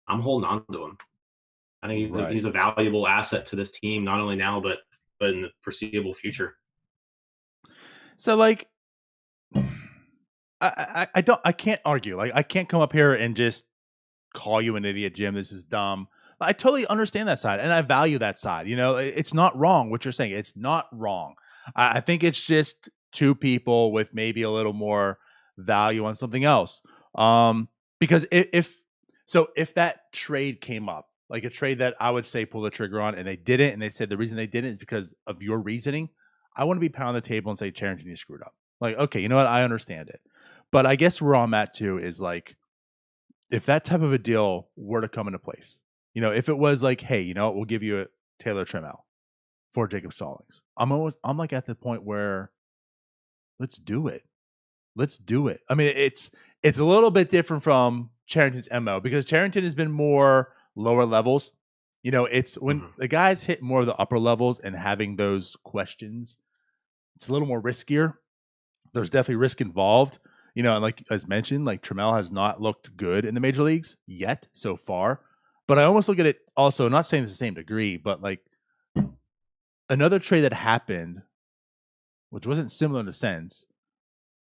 I'm holding on to him. I think he's a valuable asset to this team, not only now but in the foreseeable future. So, like, I can't argue. Like, I can't come up here and just call you an idiot, Jim. This is dumb. I totally understand that side, and I value that side. It's not wrong what you're saying. It's not wrong. I think it's just 2 people with maybe a little more value on something else. Because if that trade came up, like a trade that I would say pull the trigger on, and they didn't, and they said the reason they didn't is because of your reasoning, I want to be pounding the table and say, Charrington, you screwed up. Like, okay, you know what? I understand it. But I guess where I'm at too is, like, if that type of a deal were to come into place, if it was like, hey, we'll give you a Taylor Trammell for Jacob Stallings, I'm like at the point where let's do it. I mean, it's a little bit different from Charrington's MO, because Charrington has been more lower levels. It's when the guys hit more of the upper levels and having those questions, it's a little more riskier. There's definitely risk involved. And like, as mentioned, like, Trammell has not looked good in the major leagues yet so far. But I almost look at it also, not saying it's the same degree, but like another trade that happened, which wasn't similar in a sense,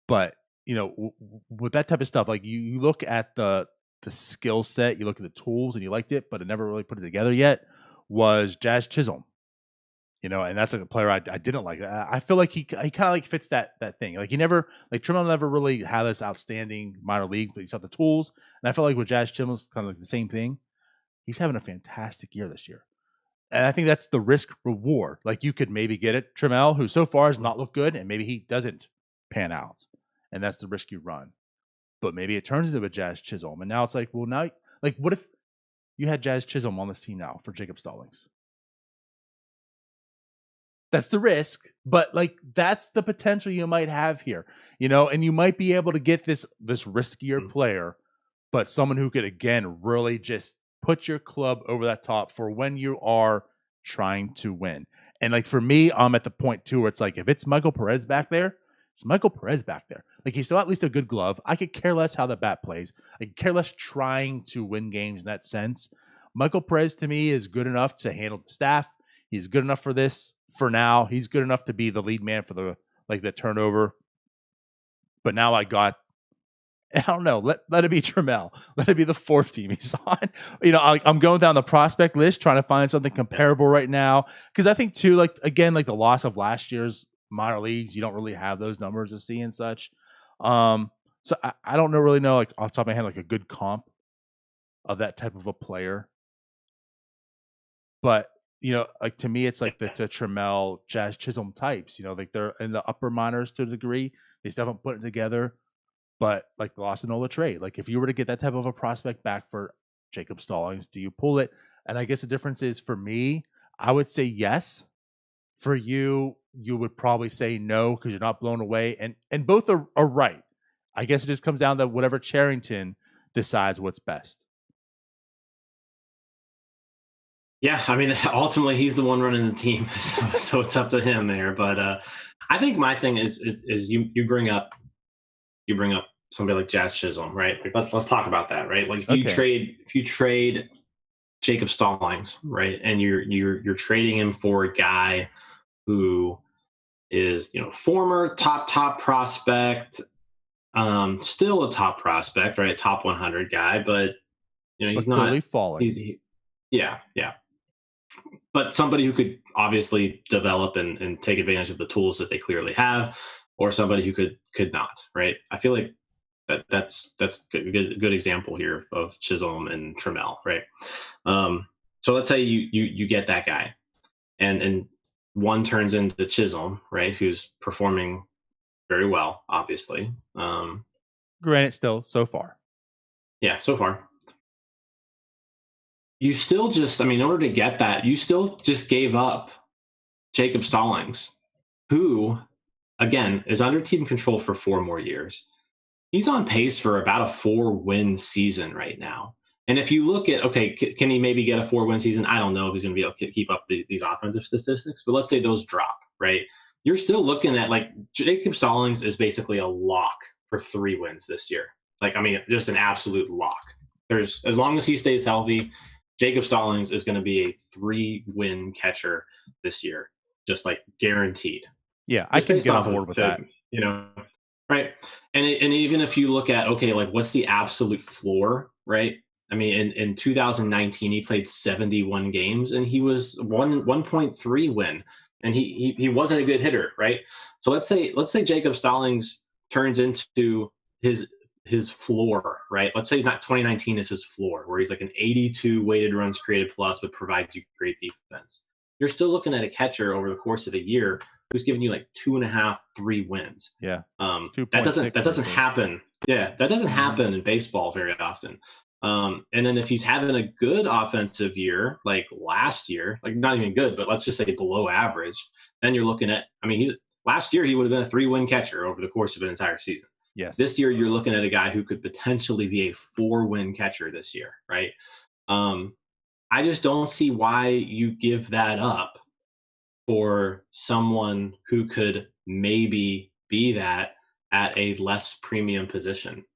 but with that type of stuff, like, you look at the skill set, you look at the tools, and you liked it, but it never really put it together yet, was Jazz Chisholm. And that's like a player I didn't like. I feel like he kind of like fits that thing. Like, Trammell never really had this outstanding minor leagues, but he's got the tools. And I feel like with Jazz Chisholm's kind of like the same thing. He's having a fantastic year this year. And I think that's the risk reward. Like, you could maybe get it, Trammell, who so far has not looked good, and maybe he doesn't pan out. And that's the risk you run. but maybe it turns into a Jazz Chisholm. And now it's like, well, now, like, what if you had Jazz Chisholm on this team now for Jacob Stallings? That's the risk, but like that's the potential you might have here, and you might be able to get this riskier player, but someone who could again really just put your club over that top for when you are trying to win. And like for me, I'm at the point too where it's like if it's Michael Perez back there, it's Michael Perez back there. Like he's still at least a good glove. I could care less how the bat plays. I could care less trying to win games in that sense. Michael Perez to me is good enough to handle the staff. He's good enough for this. For now, he's good enough to be the lead man for the turnover. But now I don't know. Let it be Trammell. Let it be the fourth team he's on. I'm going down the prospect list trying to find something comparable right now because I think too, like again, like the loss of last year's minor leagues, you don't really have those numbers to see and such. So I don't really know like off the top of my head like a good comp of that type of a player, but. Like to me, it's like the Trammell, Jazz Chisholm types. Like they're in the upper minors to a degree. They still haven't put it together, but like the Los Anola trade. Like if you were to get that type of a prospect back for Jacob Stallings, do you pull it? And I guess the difference is for me, I would say yes. For you, you would probably say no because you're not blown away. And both are right. I guess it just comes down to whatever Charrington decides what's best. Yeah, I mean, ultimately he's the one running the team, so it's up to him there. But I think my thing is you bring up somebody like Jazz Chisholm, right? Like let's talk about that, right? Like if you trade Jacob Stallings, right, and you're trading him for a guy who is former top prospect, still a top prospect, right, top 100 guy, but he's not slowly falling. Yeah. But somebody who could obviously develop and take advantage of the tools that they clearly have, or somebody who could not, right? I feel like that's a good example here of Chisholm and Trammell, right? So let's say you get that guy, and one turns into Chisholm, right, who's performing very well, obviously. Granted, still so far. Yeah, so far. You still just, in order to get that, you still just gave up Jacob Stallings, who, again, is under team control for 4 more years. He's on pace for about a 4-win season right now. And if you look at, okay, can he maybe get a 4-win season? I don't know if he's going to be able to keep up these offensive statistics, but let's say those drop, right? You're still looking at, like, Jacob Stallings is basically a lock for 3 wins this year. Like, just an absolute lock. As long as he stays healthy, Jacob Stallings is going to be a 3-win catcher this year, just like guaranteed. Yeah, I can get on board with that. Right? And even if you look at, okay, like what's the absolute floor, right? In 2019, he played 71 games and he was 1.3 win, and he wasn't a good hitter, right? So let's say Jacob Stallings turns into his floor, right? Let's say not 2019 is his floor, where he's like an 82 weighted runs created plus, but provides you great defense. You're still looking at a catcher over the course of a year who's giving you like 2.5, 3 wins. Yeah. That doesn't happen. Yeah. That doesn't happen in baseball very often. And then if he's having a good offensive year, like last year, like not even good, but let's just say below average, then you're looking at, last year he would have been a 3-win catcher over the course of an entire season. Yes. This year, you're looking at a guy who could potentially be a 4-win catcher this year, right? I just don't see why you give that up for someone who could maybe be that at a less premium position.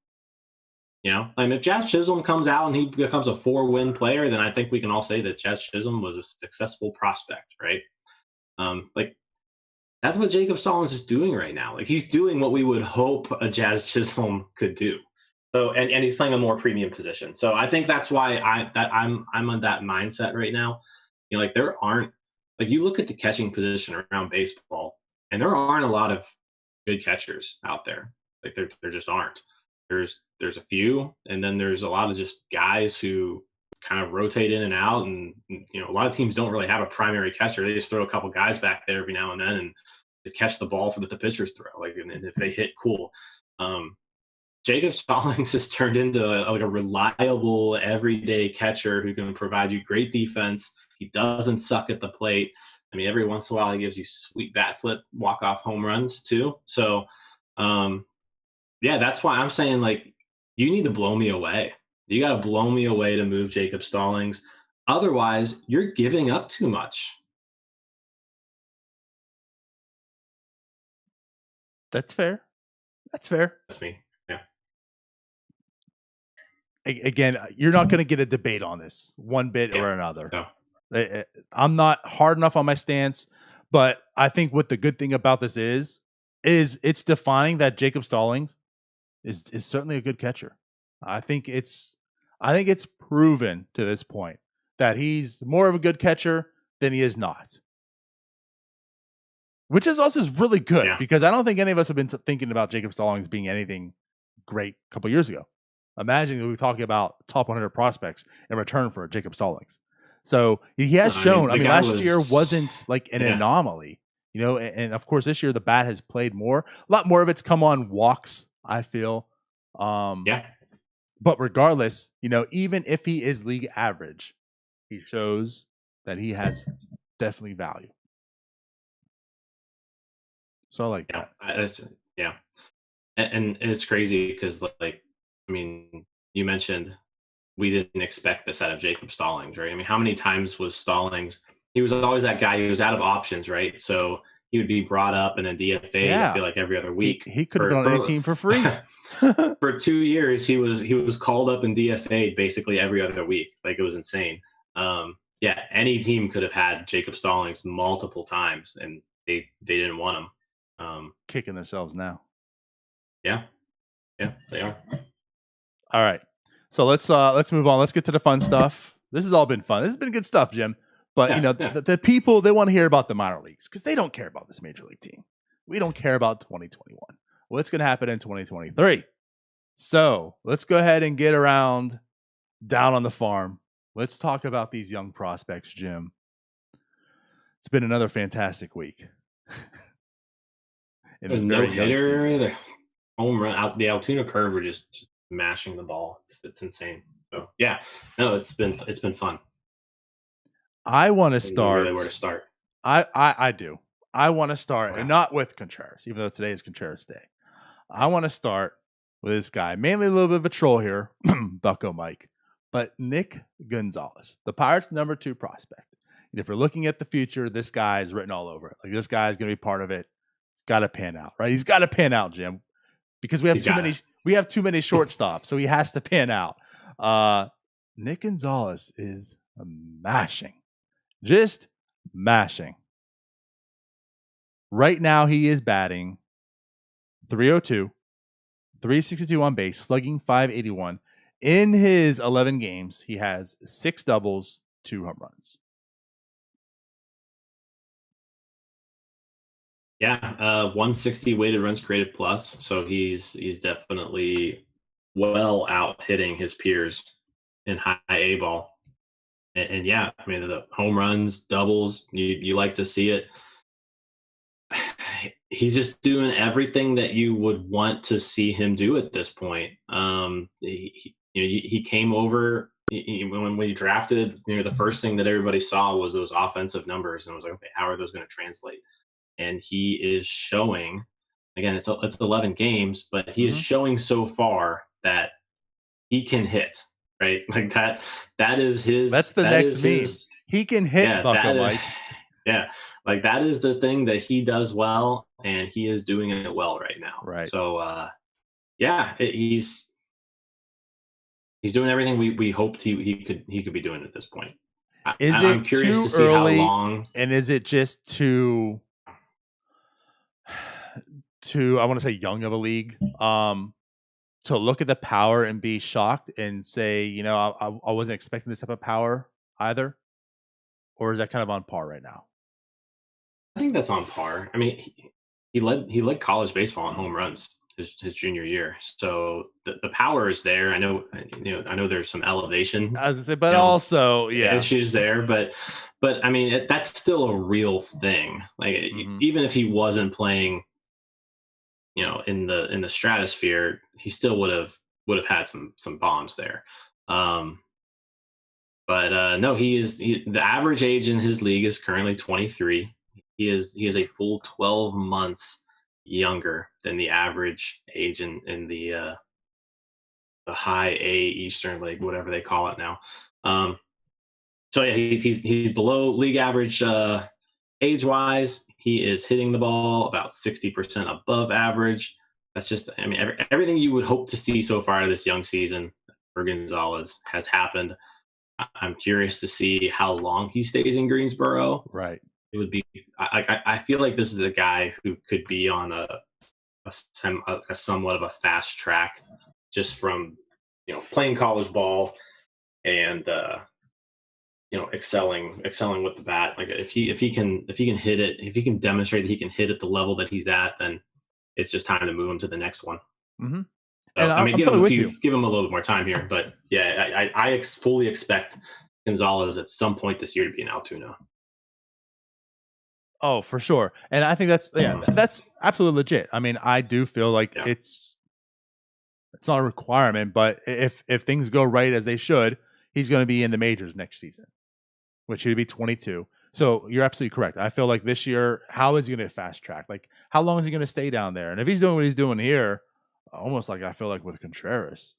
If Jazz Chisholm comes out and he becomes a 4-win player, then I think we can all say that Jazz Chisholm was a successful prospect, right? That's what Jacob Stallings is doing right now. Like he's doing what we would hope a Jazz Chisholm could do. So, and he's playing a more premium position. So I think that's why I'm on that mindset right now. Like there aren't, like you look at the catching position around baseball, and there aren't a lot of good catchers out there. Like there just aren't. There's a few, and then there's a lot of just guys who kind of rotate in and out, and a lot of teams don't really have a primary catcher. They just throw a couple guys back there every now and then and to catch the ball for the pitchers throw. Like, and if they hit, cool. Jacob Stallings has turned into a reliable everyday catcher who can provide you great defense. He doesn't suck at the plate. I mean, every once in a while he gives you sweet bat flip, walk-off home runs too. So, yeah, that's why I'm saying, like, you need to blow me away. You got to blow me away to move Jacob Stallings. Otherwise, you're giving up too much. That's fair. That's fair. That's me. Yeah. Again, you're not going to get a debate on this one bit or another. No. I'm not hard enough on my stance, but I think what the good thing about this is it's defining that Jacob Stallings is certainly a good catcher. I think it's proven to this point that he's more of a good catcher than he is not. Which is also really good because I don't think any of us have been thinking about Jacob Stallings being anything great a couple years ago. Imagine we were talking about top 100 prospects in return for Jacob Stallings. So he has shown. I mean, last year wasn't like an anomaly, you know. And of course, this year the bat has played more. A lot more of it's come on walks, I feel. But regardless, you know, even if he is league average, he shows that he has definitely value. So like that. And it's crazy because, like, I mean, you mentioned we didn't expect this out of Jacob Stallings, right? I mean, how many times was Stallings? He was always that guy who was out of options, right? So he would be brought up in a DFA. I feel like every other week. He could have been on any team for free. For 2 years, he was called up and DFA'd basically every other week. Like, it was insane. Any team could have had Jacob Stallings multiple times, and they didn't want him. Kicking themselves now. Yeah, they are. All right, so let's move on. Let's get to the fun stuff. This has all been fun. This has been good stuff, Jim. But the people, they want to hear about the minor leagues because they don't care about this major league team. We don't care about 2021. What's going to happen in 2023? So let's go ahead and get around down on the farm. Let's talk about these young prospects, Jim. It's been another fantastic week. There's no hitter, the home run out the Altoona curve. We're just mashing the ball. It's insane. So it's been fun. I want to start. Really, where to start? I do. I want to start, and not with Contreras, even though today is Contreras Day. I want to start with this guy, mainly a little bit of a troll here, Bucko Mike, but Nick Gonzalez, the Pirates' number 2 prospect. And if you're looking at the future, this guy is written all over it. Like, this guy is going to be part of it. He's got to pan out, right? He's got to pan out, Jim, because we have too many. We have too many shortstops, so he has to pan out. Nick Gonzalez is mashing. Just mashing. Right now, he is batting .302, 362 on base, slugging .581. In his 11 games, he has 6 doubles, 2 home runs. Yeah, 160 weighted runs created plus. So he's definitely well out hitting his peers in high A ball. And I mean, the home runs, doubles, you like to see it. He's just doing everything that you would want to see him do at this point. He came over when we drafted. The first thing that everybody saw was those offensive numbers, and was like, okay, how are those going to translate? And he is showing. Again, it's 11 games, but he is showing so far that he can hit. Right, like that. That is his. That's the next meme. He can hit, Bucko Mike. Yeah, like that is the thing that he does well, and he is doing it well right now. Right. So, he's doing everything we hoped he could be doing at this point. I'm curious to see early, how long. And is it just too I want to say young of a league? To look at the power and be shocked and say, I wasn't expecting this type of power either? Or is that kind of on par right now? I think that's on par. I mean, he led college baseball in home runs his junior year. So the power is there. I know there's some elevation. I was gonna say, but also issues there. But I mean, that's still a real thing. Like even if he wasn't playing in the stratosphere, he still would have had some bombs there. But no, the average age in his league is currently 23. He is a full 12 months younger than the average age in the high A Eastern League, whatever they call it now. So yeah, he's below league average age wise. He is hitting the ball about 60% above average. That's just, I mean, everything you would hope to see so far out of this young season for Gonzalez has happened. I'm curious to see how long he stays in Greensboro. Right. It would be, I feel like this is a guy who could be on a somewhat of a fast track, just from playing college ball and excelling with the bat. Like if he can hit it, if he can demonstrate that he can hit at the level that he's at, then it's just time to move him to the next one. Mm-hmm. So, and I mean, give him a little bit more time here, but yeah, I fully expect Gonzalez at some point this year to be an Altoona. Oh, for sure. And I think that's absolutely legit. I mean, I do feel like it's not a requirement, but if things go right as they should, he's going to be in the majors next season, which he'd be 22. So you're absolutely correct. I feel like this year, how is he going to fast track? Like, how long is he going to stay down there? And if he's doing what he's doing here, almost like I feel like with Contreras,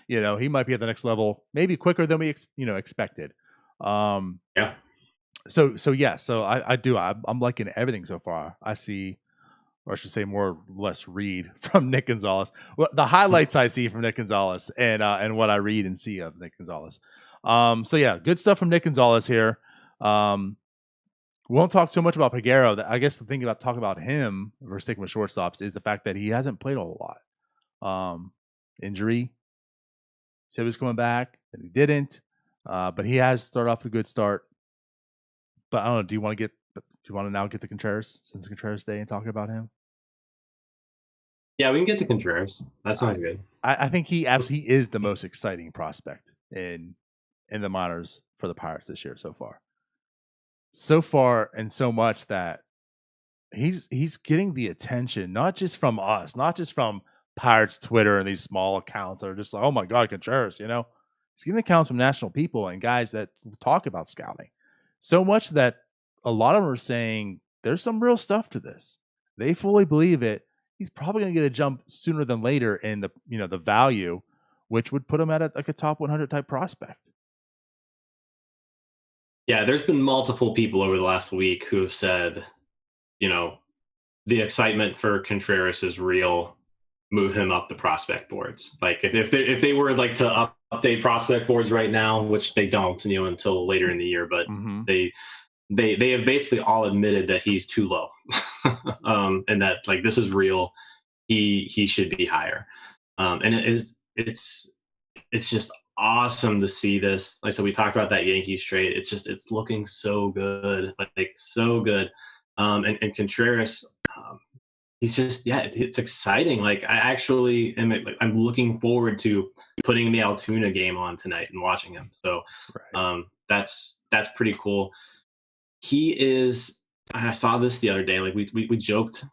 he might be at the next level, maybe quicker than we expected. Yeah. So I do. I'm liking everything so far. I see, or I should say, more or less read from Nick Gonzalez. Well, the highlights I see from Nick Gonzalez and what I read and see of Nick Gonzalez. So yeah, good stuff from Nick Gonzalez here. We won't talk so much about Peguero. I guess the thing about talking about him, if we're sticking with shortstops, is the fact that he hasn't played a whole lot. Injury. Said he was coming back, and he didn't. But he has started off a good start. But I don't know. Do you want to now get to Contreras, since Contreras Day, and talk about him? Yeah, we can get to Contreras. That sounds good. I think he absolutely is the most exciting prospect in the minors for the Pirates this year so far. So far, and so much that he's getting the attention, not just from us, not just from Pirates Twitter and these small accounts that are just like, oh my God, Contreras, he's getting accounts from national people and guys that talk about scouting. So much that a lot of them are saying there's some real stuff to this. They fully believe it. He's probably going to get a jump sooner than later in the value, which would put him at a top 100 type prospect. Yeah, there's been multiple people over the last week who have said, the excitement for Contreras is real. Move him up the prospect boards. Like if they were like to update prospect boards right now, which they don't, until later in the year, but they have basically all admitted that he's too low, and that like this is real. He should be higher, and it's just awesome to see this. Like, so we talked about that Yankees trade. It's looking so good, like so good. And Contreras, he's just, it's exciting. Like I'm looking forward to putting the Altoona game on tonight and watching him. So right. That's pretty cool. He is, I saw this the other day. Like we joked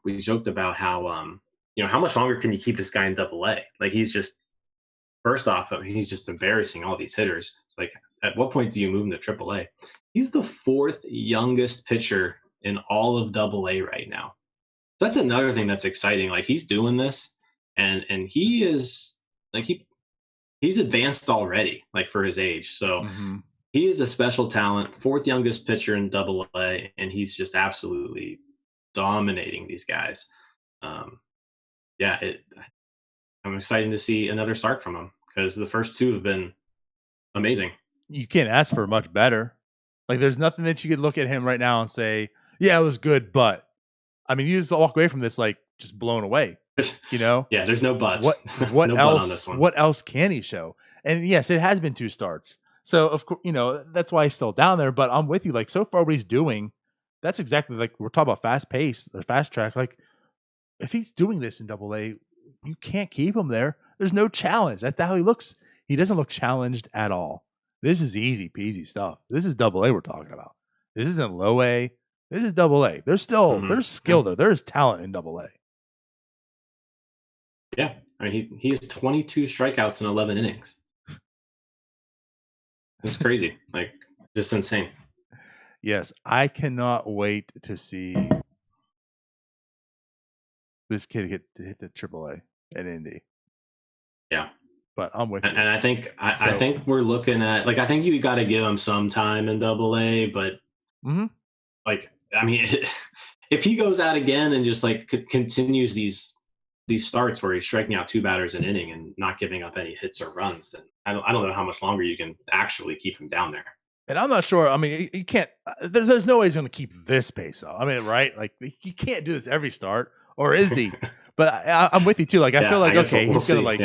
about how, how much longer can you keep this guy in AA? Like he's just, first off, he's just embarrassing all these hitters. It's like, at what point do you move him to AAA? He's the fourth youngest pitcher in all of AA right now. That's another thing that's exciting. Like he's doing this, and he is like he's advanced already, like for his age. So he is a special talent, fourth youngest pitcher in AA, and he's just absolutely dominating these guys. I'm excited to see another start from him because the first two have been amazing. You can't ask for much better. Like there's nothing that you could look at him right now and say, yeah, it was good, but I mean, you just walk away from this like just blown away. Yeah, there's no buts. What no else? Butt on this one. What else can he show? And yes, it has been 2 starts. So of course, that's why he's still down there. But I'm with you. Like so far, what he's doing, that's exactly like we're talking about fast pace or fast track. Like if he's doing this in AA, you can't keep him there. There's no challenge. That's how he looks. He doesn't look challenged at all. This is easy peasy stuff. This is AA we're talking about. This isn't low A. This is AA. There's still there's skill there. There's talent in AA. Yeah. I mean, he has 22 strikeouts in 11 innings. It's crazy. Like, just insane. Yes, I cannot wait to see this kid hit the AAA at Indy. Yeah. But I'm with you. And I think I think we're looking at, like, I think you got to give him some time in AA, but like, I mean, if he goes out again and just like continues these starts where he's striking out 2 batters an inning and not giving up any hits or runs, then I don't know how much longer you can actually keep him down there. And I'm not sure. I mean, you can't. There's no way he's going to keep this pace up. I mean, right? Like, he can't do this every start, or is he? But I'm with you too. Like, I feel like he's going to like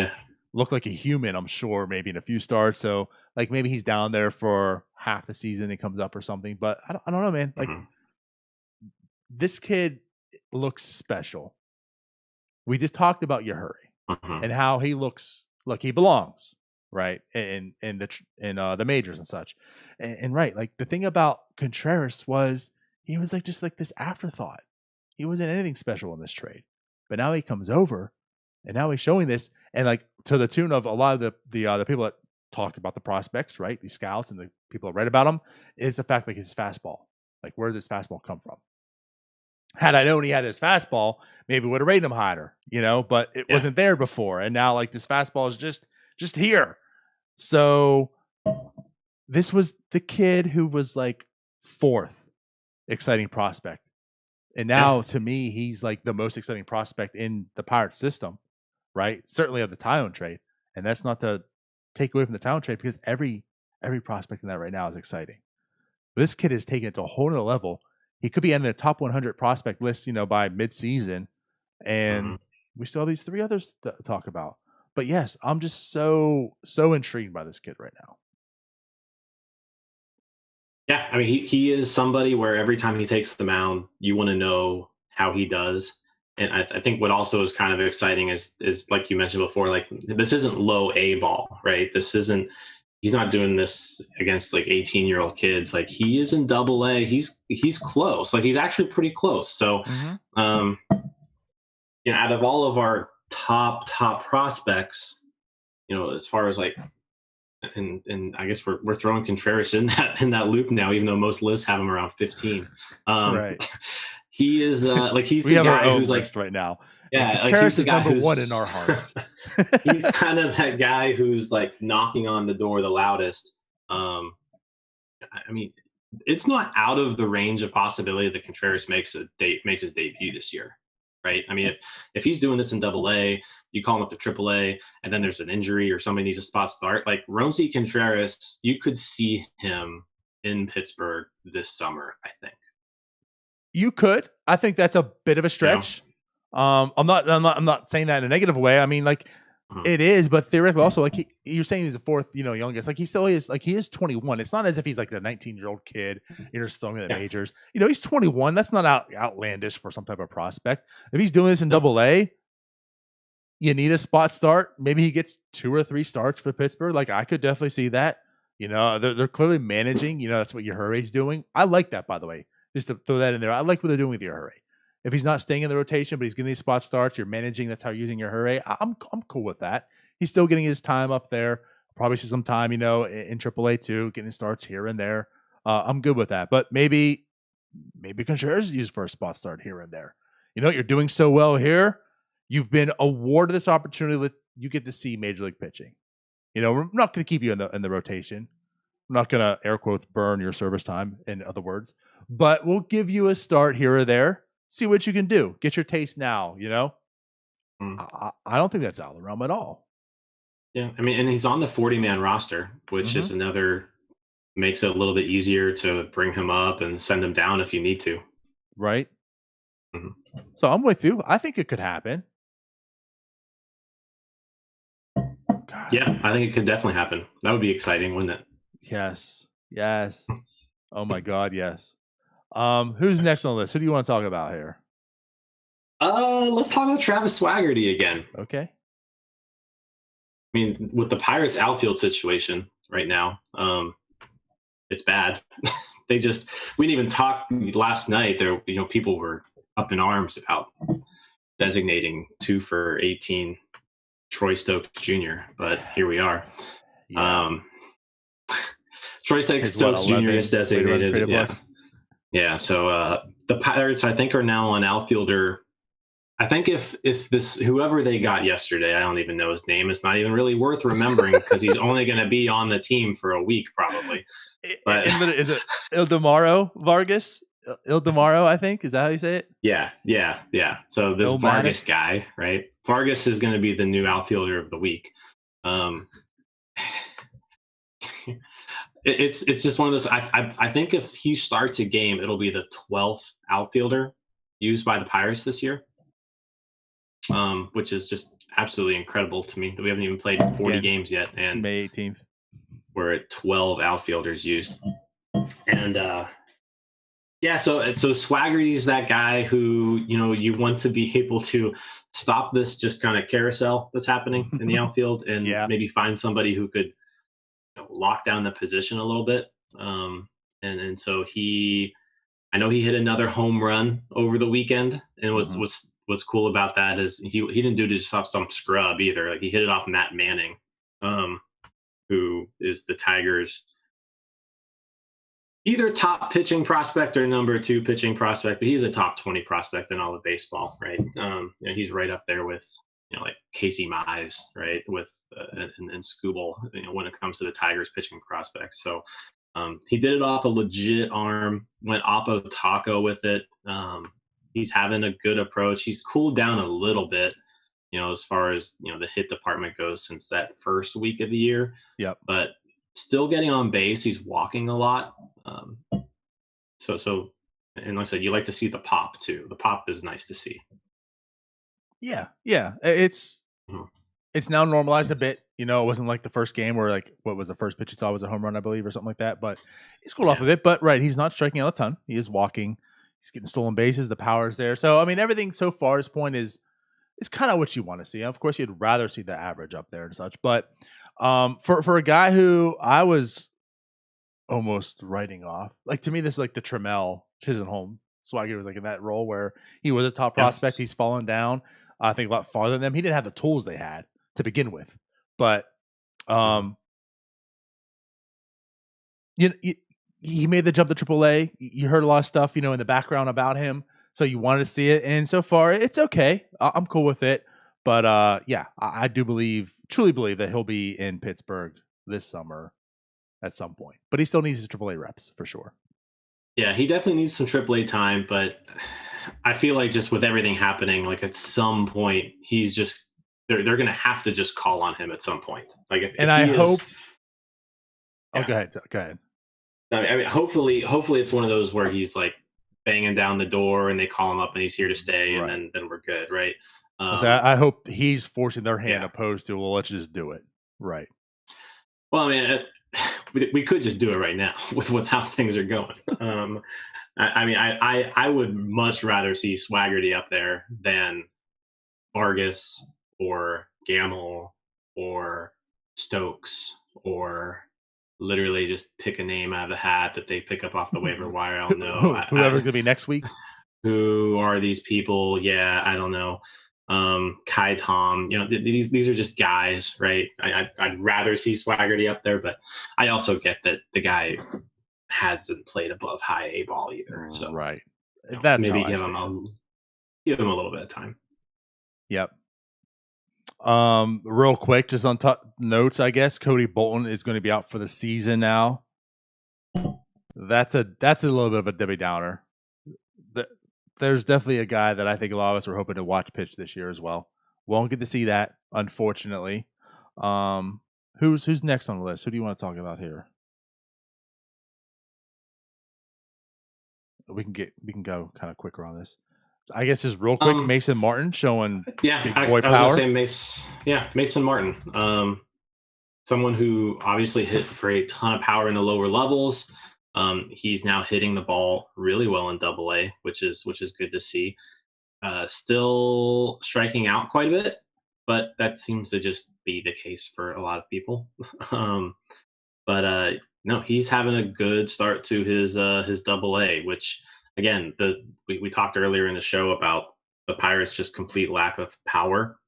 look like a human. I'm sure maybe in a few starts. So like maybe he's down there for half the season and comes up or something. But I don't know, man. Like this kid looks special. We just talked about Yajure and how he looks like he belongs, right? In the majors and such. And right, like the thing about Contreras was he was like just like this afterthought. He wasn't anything special in this trade. But now he comes over and now he's showing this, and like to the tune of a lot of the people that talked about the prospects, right? These scouts and the people that read about him, is the fact like his fastball. Like, where did this fastball come from? Had I known he had this fastball, maybe would have rated him higher, but it wasn't there before. And now like this fastball is just here. So this was the kid who was like 4th exciting prospect. And now to me, he's like the most exciting prospect in the Pirates system, right? Certainly of the Tyone trade. And that's not to take away from the Tyone trade, because every prospect in that right now is exciting. But this kid is taking it to a whole nother level. He could be in the top 100 prospect list, by mid-season. And we still have these 3 others to talk about. But yes, I'm just so intrigued by this kid right now. Yeah, I mean, he is somebody where every time he takes the mound, you want to know how he does. And I think what also is kind of exciting is like you mentioned before, like this isn't low A ball, right? He's not doing this against like 18-year-old kids. Like he is in AA. He's close. Like he's actually pretty close. So, out of all of our top prospects, as far as like, and I guess we're throwing Contreras in that loop now, even though most lists have him around 15. Right. He is like he's we the have guy our own who's list like right now. Yeah, Contreras is number 1 in our hearts. He's kind of that guy who's like knocking on the door the loudest. I mean, it's not out of the range of possibility that Contreras makes his debut this year, right? I mean, if he's doing this in AA, you call him up to AAA, and then there's an injury or somebody needs a spot start, like Roansy Contreras, you could see him in Pittsburgh this summer, I think. You could. I think that's a bit of a stretch. I'm not saying that in a negative way. I mean, like it is, but theoretically also, like you're saying he's the 4th, youngest. Like he still is. Like he is 21. It's not as if he's like a 19-year-old kid. You're just throwing in the majors. He's 21. That's not outlandish for some type of prospect. If he's doing this in AA, you need a spot start. Maybe he gets 2 or 3 starts for Pittsburgh. Like I could definitely see that. They're clearly managing. That's what Yajure's doing. I like that, by the way. Just to throw that in there. I like what they're doing with Yajure. If he's not staying in the rotation, but he's getting these spot starts, you're managing. That's how you're using Yajure. I'm cool with that. He's still getting his time up there. Probably see some time, in AAA too, getting starts here and there. I'm good with that. But maybe Contreras is used for a spot start here and there. You're doing so well here. You've been awarded this opportunity that you get to see major league pitching. We're not going to keep you in the rotation. I'm not going to, air quotes, burn your service time, in other words. But we'll give you a start here or there. See what you can do. Get your taste now, I don't think that's out of the realm at all. Yeah, I mean, and he's on the 40-man roster, which is makes it a little bit easier to bring him up and send him down if you need to. Right? So I'm with you. I think it could happen. God. Yeah, I think it could definitely happen. That would be exciting, wouldn't it? Yes. Oh my God, yes. Who's next on the list? Who do you want to talk about here? Let's talk about Travis Swaggerty again. Okay. I mean, with the Pirates outfield situation right now, it's bad. We didn't even talk last night. There, people were up in arms about designating 2 for 18 Troy Stokes Jr., but here we are. Yeah. Troy Stokes Jr. is designated. Yeah. So the Pirates, I think, are now on outfielder. I think if this whoever they got yesterday, I don't even know his name. It's not even really worth remembering because he's only going to be on the team for a week probably. But is it Ildemaro Vargas? Ildemaro, I think. Is that how you say it? Yeah. So this Vargas guy, right? Vargas is going to be the new outfielder of the week. It's just one of those. I think if he starts a game, it'll be the 12th outfielder used by the Pirates this year, which is just absolutely incredible to me that we haven't even played 40 games yet, and it's May 18th. We're at 12 outfielders used, and so Swaggerty's that guy who you want to be able to stop this just kind of carousel that's happening in the outfield, and maybe find somebody who could lock down the position a little bit. And so I know he hit another home run over the weekend, and what's cool about that is he didn't do it just off some scrub either. Like, he hit it off Matt Manning, who is the Tigers' either top pitching prospect or number 2 pitching prospect, but he's a top 20 prospect in all of baseball, right? He's right up there with like Casey Mize, right, with and Scooble, when it comes to the Tigers pitching prospects. So he did it off a legit arm, went oppo taco with it. He's having a good approach. He's cooled down a little bit, as far as the hit department goes since that first week of the year. Yep. But still getting on base. He's walking a lot. So and like I said, you like to see the pop too. The pop is nice to see. Yeah. It's now normalized a bit. It wasn't like the first game where, like, what was the first pitch he saw was a home run, I believe, or something like that. But he's cooled off a bit. But he's not striking out a ton. He is walking. He's getting stolen bases. The power is there. So, I mean, everything so far, his point is kind of what you want to see. Of course, you'd rather see the average up there and such. But for a guy who I was almost writing off, like, to me, this is like the Trammell Chisholm Swagger was like in that role where he was a top prospect. He's fallen down, I think, a lot farther than them. He didn't have the tools they had to begin with, but he made the jump to AAA. You heard a lot of stuff, in the background about him, so you wanted to see it. And so far, it's okay. I'm cool with it. But I do truly believe that he'll be in Pittsburgh this summer at some point. But he still needs his AAA reps for sure. Yeah, he definitely needs some AAA time. But I feel like just with everything happening, like, at some point, he's just they're going to have to just call on him at some point. Like, hope. Oh, go ahead. I mean, hopefully it's one of those where he's like banging down the door and they call him up and he's here to stay, and then we're good, right? I hope he's forcing their hand opposed to, well, let's just do it, right? Well, I mean, we could just do it right now with how things are going. I would much rather see Swaggerty up there than Vargas or Gamble or Stokes, or literally just pick a name out of the hat that they pick up off the waiver wire. I don't know. Whoever's going to be next week. Who are these people? Yeah, I don't know. Kai Tom, these are just guys, right? I'd rather see Swaggerty up there, but I also get that the guy hasn't played above high A ball either. So that's maybe give him a little bit of time. Yep. Real quick, just on notes, I guess Cody Bolton is going to be out for the season now. That's a little bit of a Debbie Downer. There's definitely a guy that I think a lot of us are hoping to watch pitch this year as well. Won't get to see that, unfortunately. Who's next on the list? Who do you want to talk about here? We can go kind of quicker on this. I guess just real quick, Mason Martin showing big boy power. I was going to say Mason Martin. Someone who obviously hit for a ton of power in the lower levels. He's now hitting the ball really well in AA, which is good to see. Still striking out quite a bit, but that seems to just be the case for a lot of people. No, he's having a good start to his AA, which, again, we talked earlier in the show about the Pirates' just complete lack of power.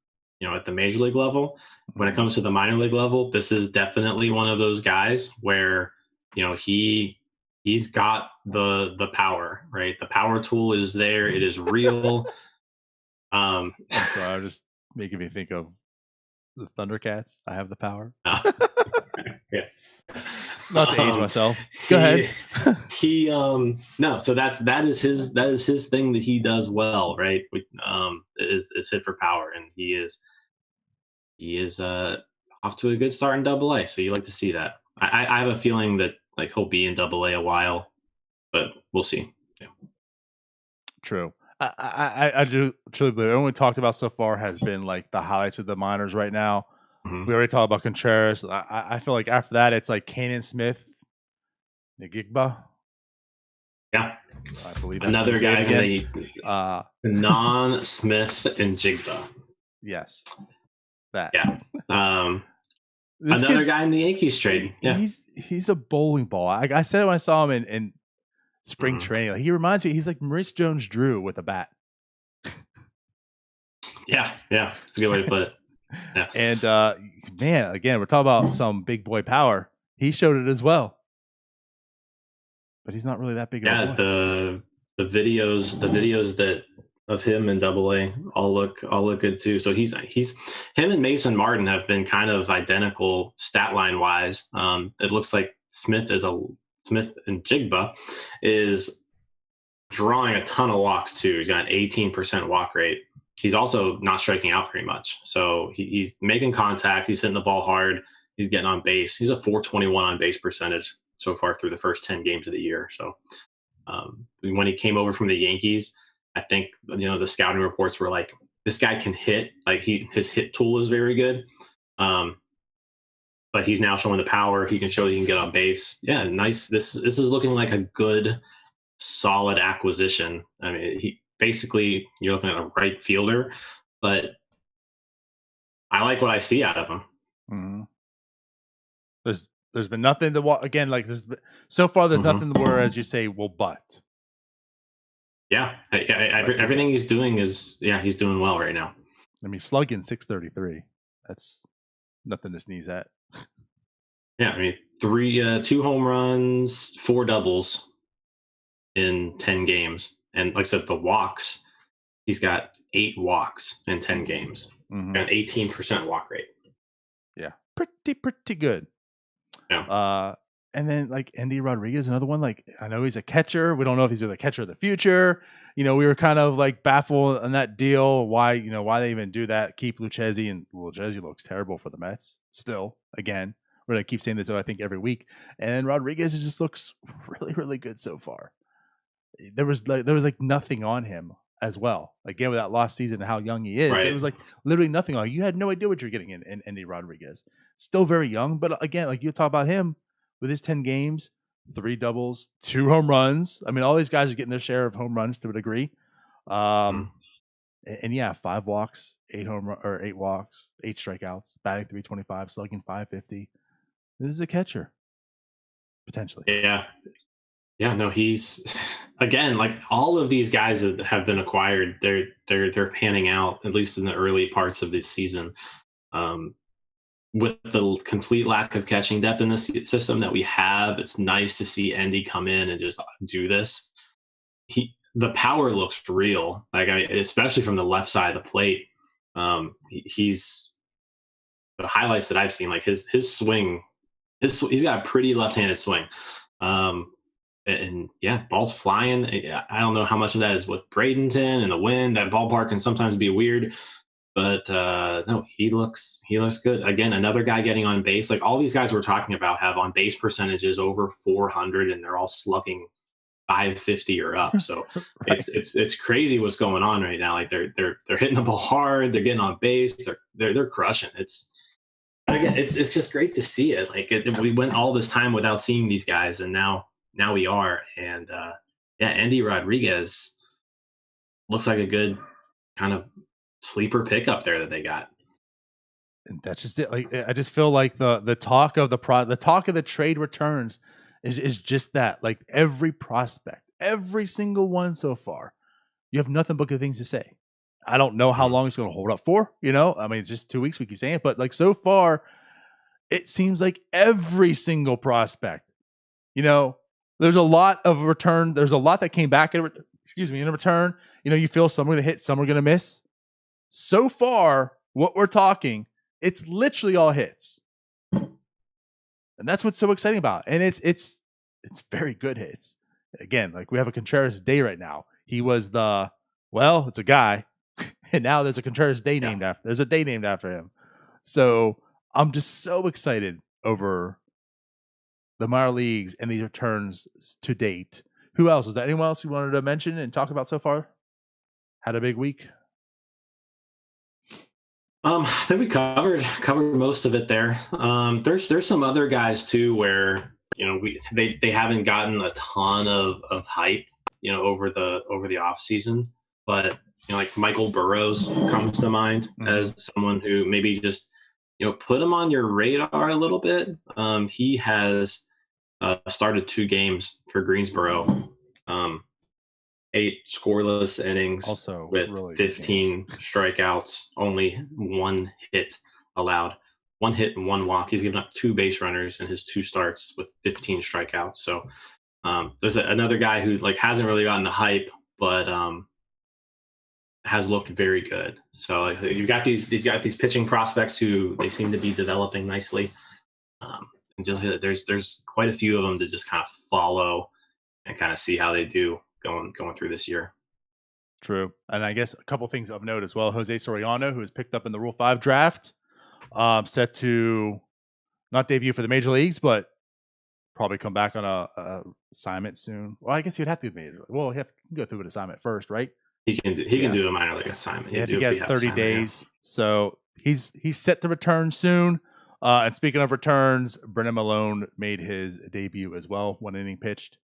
at the major league level. When it comes to the minor league level, this is definitely one of those guys where, he's got the power, right? The power tool is there. It is real. I'm sorry, I'm just making me think of the Thundercats. I have the power. Yeah. Not to age myself. Go ahead. So that is his thing that he does well, right? Is hit for power, and he is off to a good start in Double-A. So you like to see that. I have a feeling that like he'll be in Double-A a while, but we'll see. Yeah. True. I do truly believe everyone we talked about so far has been like the highlights of the minors right now. Mm-hmm. We already talked about Contreras. I feel like after that, it's like Kanan Smith, Nagigba. Yeah, I believe that's another guy again. Non-Smith and Jigba. Yes, that. Yeah. Another guy in the Yankees trade. Yeah, he's a bowling ball. I said it when I saw him in spring training. Like, he reminds me. He's like Maurice Jones-Drew with a bat. Yeah, it's a good way to put it. Yeah. And man, again, we're talking about some big boy power. He showed it as well, but he's not really that big. Yeah, the videos that of him in Double-A all look good too. So he's him and Mason Martin have been kind of identical stat line wise. It looks like Smith and Jigba is drawing a ton of walks too. He's got an 18% walk rate. He's also not striking out very much. So he's making contact. He's hitting the ball hard. He's getting on base. He's a .421 on base percentage so far through the first 10 games of the year. So when he came over from the Yankees, I think, the scouting reports were like, this guy can hit. Like his hit tool is very good. But he's now showing the power. He can show he can get on base. Yeah, nice. This is looking like a good, solid acquisition. I mean, basically, you're looking at a right fielder, but I like what I see out of him. Mm-hmm. There's been nothing to again, like so far there's nothing where, as you say, well, but yeah, everything he's doing is he's doing well right now. I mean, slugging .633, that's nothing to sneeze at. Yeah, I mean, 2 home runs, 4 doubles in 10 games. And like I said, the walks, he's got 8 walks in 10 games. An 18% walk rate. Yeah, pretty good. Yeah. And then like Andy Rodriguez, another one. Like, I know he's a catcher. We don't know if he's the catcher of the future. We were kind of like baffled on that deal. Why they even do that? Keep Lucchesi, and Lucchesi looks terrible for the Mets. Still, again, we're gonna keep saying this, I think, every week. And Rodriguez just looks really, really good so far. There was like nothing on him as well. Again, with that last season and how young he is, right. There was like literally nothing on. You had no idea what you're getting in Andy Rodriguez. Still very young, but again, like you talk about him with his 10 games, 3 doubles, 2 home runs. I mean, all these guys are getting their share of home runs to a degree. And 5 walks, 8 walks, 8 strikeouts, batting .325, slugging .550. This is a catcher, potentially. Yeah, no, he's again, like all of these guys that have been acquired, they're panning out, at least in the early parts of this season. With the complete lack of catching depth in this system that we have, it's nice to see Andy come in and just do this. The power looks real, especially from the left side of the plate. He's the highlights that I've seen, like his swing. He's got a pretty left-handed swing. And ball's flying. I don't know how much of that is with Bradenton and the wind. That ballpark can sometimes be weird, but no, he looks good. Again, another guy getting on base. Like all these guys we're talking about have on base percentages over 400, and they're all slugging 550 or up. So right. it's crazy what's going on right now. Like they're hitting the ball hard. They're getting on base. They're crushing. It's just great to see it. Like we went all this time without seeing these guys, and now we are. And Andy Rodriguez looks like a good kind of sleeper pickup there that they got. And that's just it. Like I just feel like the talk of the talk of the trade returns is just that. Like every prospect, every single one so far, you have nothing but good things to say. I don't know how long it's going to hold up for. You know, I mean, it's just 2 weeks. We keep saying it, but like so far, it seems like every single prospect. You know, there's a lot of return. There's a lot that came back in a return. You know, you feel some are going to hit, some are going to miss. So far, what we're talking, it's literally all hits. And that's what's so exciting about it. And it's very good hits. Again, like we have a Contreras Day right now. He was it's a guy. And now there's a Contreras Day named after. There's a day named after him. So I'm just so excited over the minor leagues and these returns to date. Who else? Was there anyone else you wanted to mention and talk about so far? Had a big week? I think we covered most of it there. There's some other guys too where they haven't gotten a ton of hype over the off season, but like Michael Burrows comes to mind as someone who maybe just put him on your radar a little bit. He has started 2 games for Greensboro. 8 scoreless innings also with really 15 strikeouts, only 1 hit allowed. 1 hit and 1 walk. He's given up 2 base runners in his 2 starts with 15 strikeouts. So there's another guy who hasn't really gotten the hype, but has looked very good. So you've got these pitching prospects who they seem to be developing nicely. And just there's quite a few of them to just kind of follow and kind of see how they do going through this year. True. And I guess a couple things of note as well. Jose Soriano, who was picked up in the Rule 5 draft, set to not debut for the major leagues, but probably come back on a assignment soon. Well, I guess he'd have to be well, he have to go through an assignment first, right? He can do a minor league assignment. Yeah, he gets 30 days. Yeah. So he's set to return soon. And speaking of returns, Brennan Malone made his debut as well, 1 inning pitched.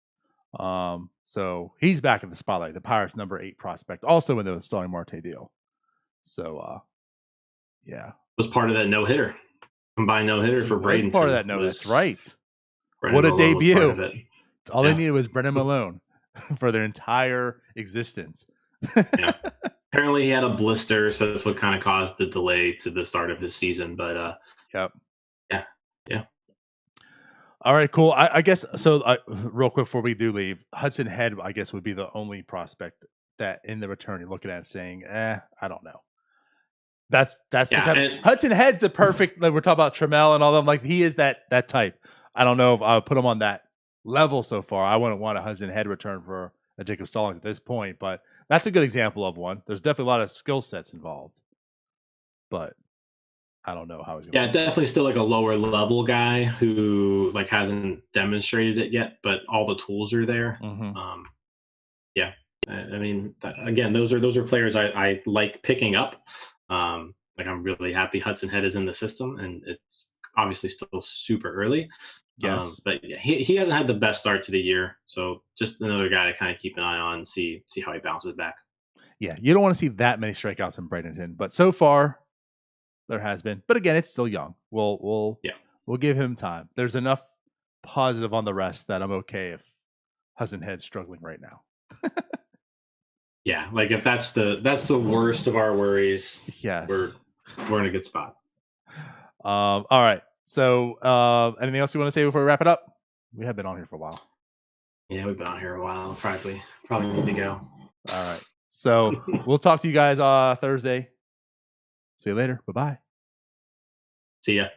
So he's back in the spotlight. The Pirates' number 8 prospect, also in the Starling Marte deal. So, yeah, was part of that no-hitter, combined no-hitter for Braden. Part of that no. That's right. What a debut! All they needed was Brennan Malone for their entire existence. Yeah. Apparently, he had a blister, so that's what kind of caused the delay to the start of his season. But yep. Yeah. All right, cool. I guess so. Real quick before we do leave, Hudson Head, I guess, would be the only prospect that in the return you're looking at saying, I don't know. That's the type. Hudson Head's the perfect. Like we're talking about Trammell and all them. Like he is that type. I don't know if I would put him on that level so far. I wouldn't want a Hudson Head return for a Jacob Stallings at this point, but that's a good example of one. There's definitely a lot of skill sets involved, but I don't know how he's going to definitely still like a lower level guy who hasn't demonstrated it yet, but all the tools are there. Mm-hmm. I mean, again, those are players I like picking up. I'm really happy Hudson Head is in the system, and it's obviously still super early. Yes, but he hasn't had the best start to the year, so just another guy to kind of keep an eye on and see how he bounces back. Yeah, you don't want to see that many strikeouts in Bradenton, but so far there has been. But again, it's still young. We'll give him time. There's enough positive on the rest that I'm okay if Hudson Head's struggling right now. Yeah, if that's the worst of our worries, yes, we're in a good spot. All right. So, anything else you want to say before we wrap it up? We have been on here for a while. Yeah, we've been on here a while. Probably need to go. All right. So we'll talk to you guys Thursday. See you later. Bye-bye. See ya.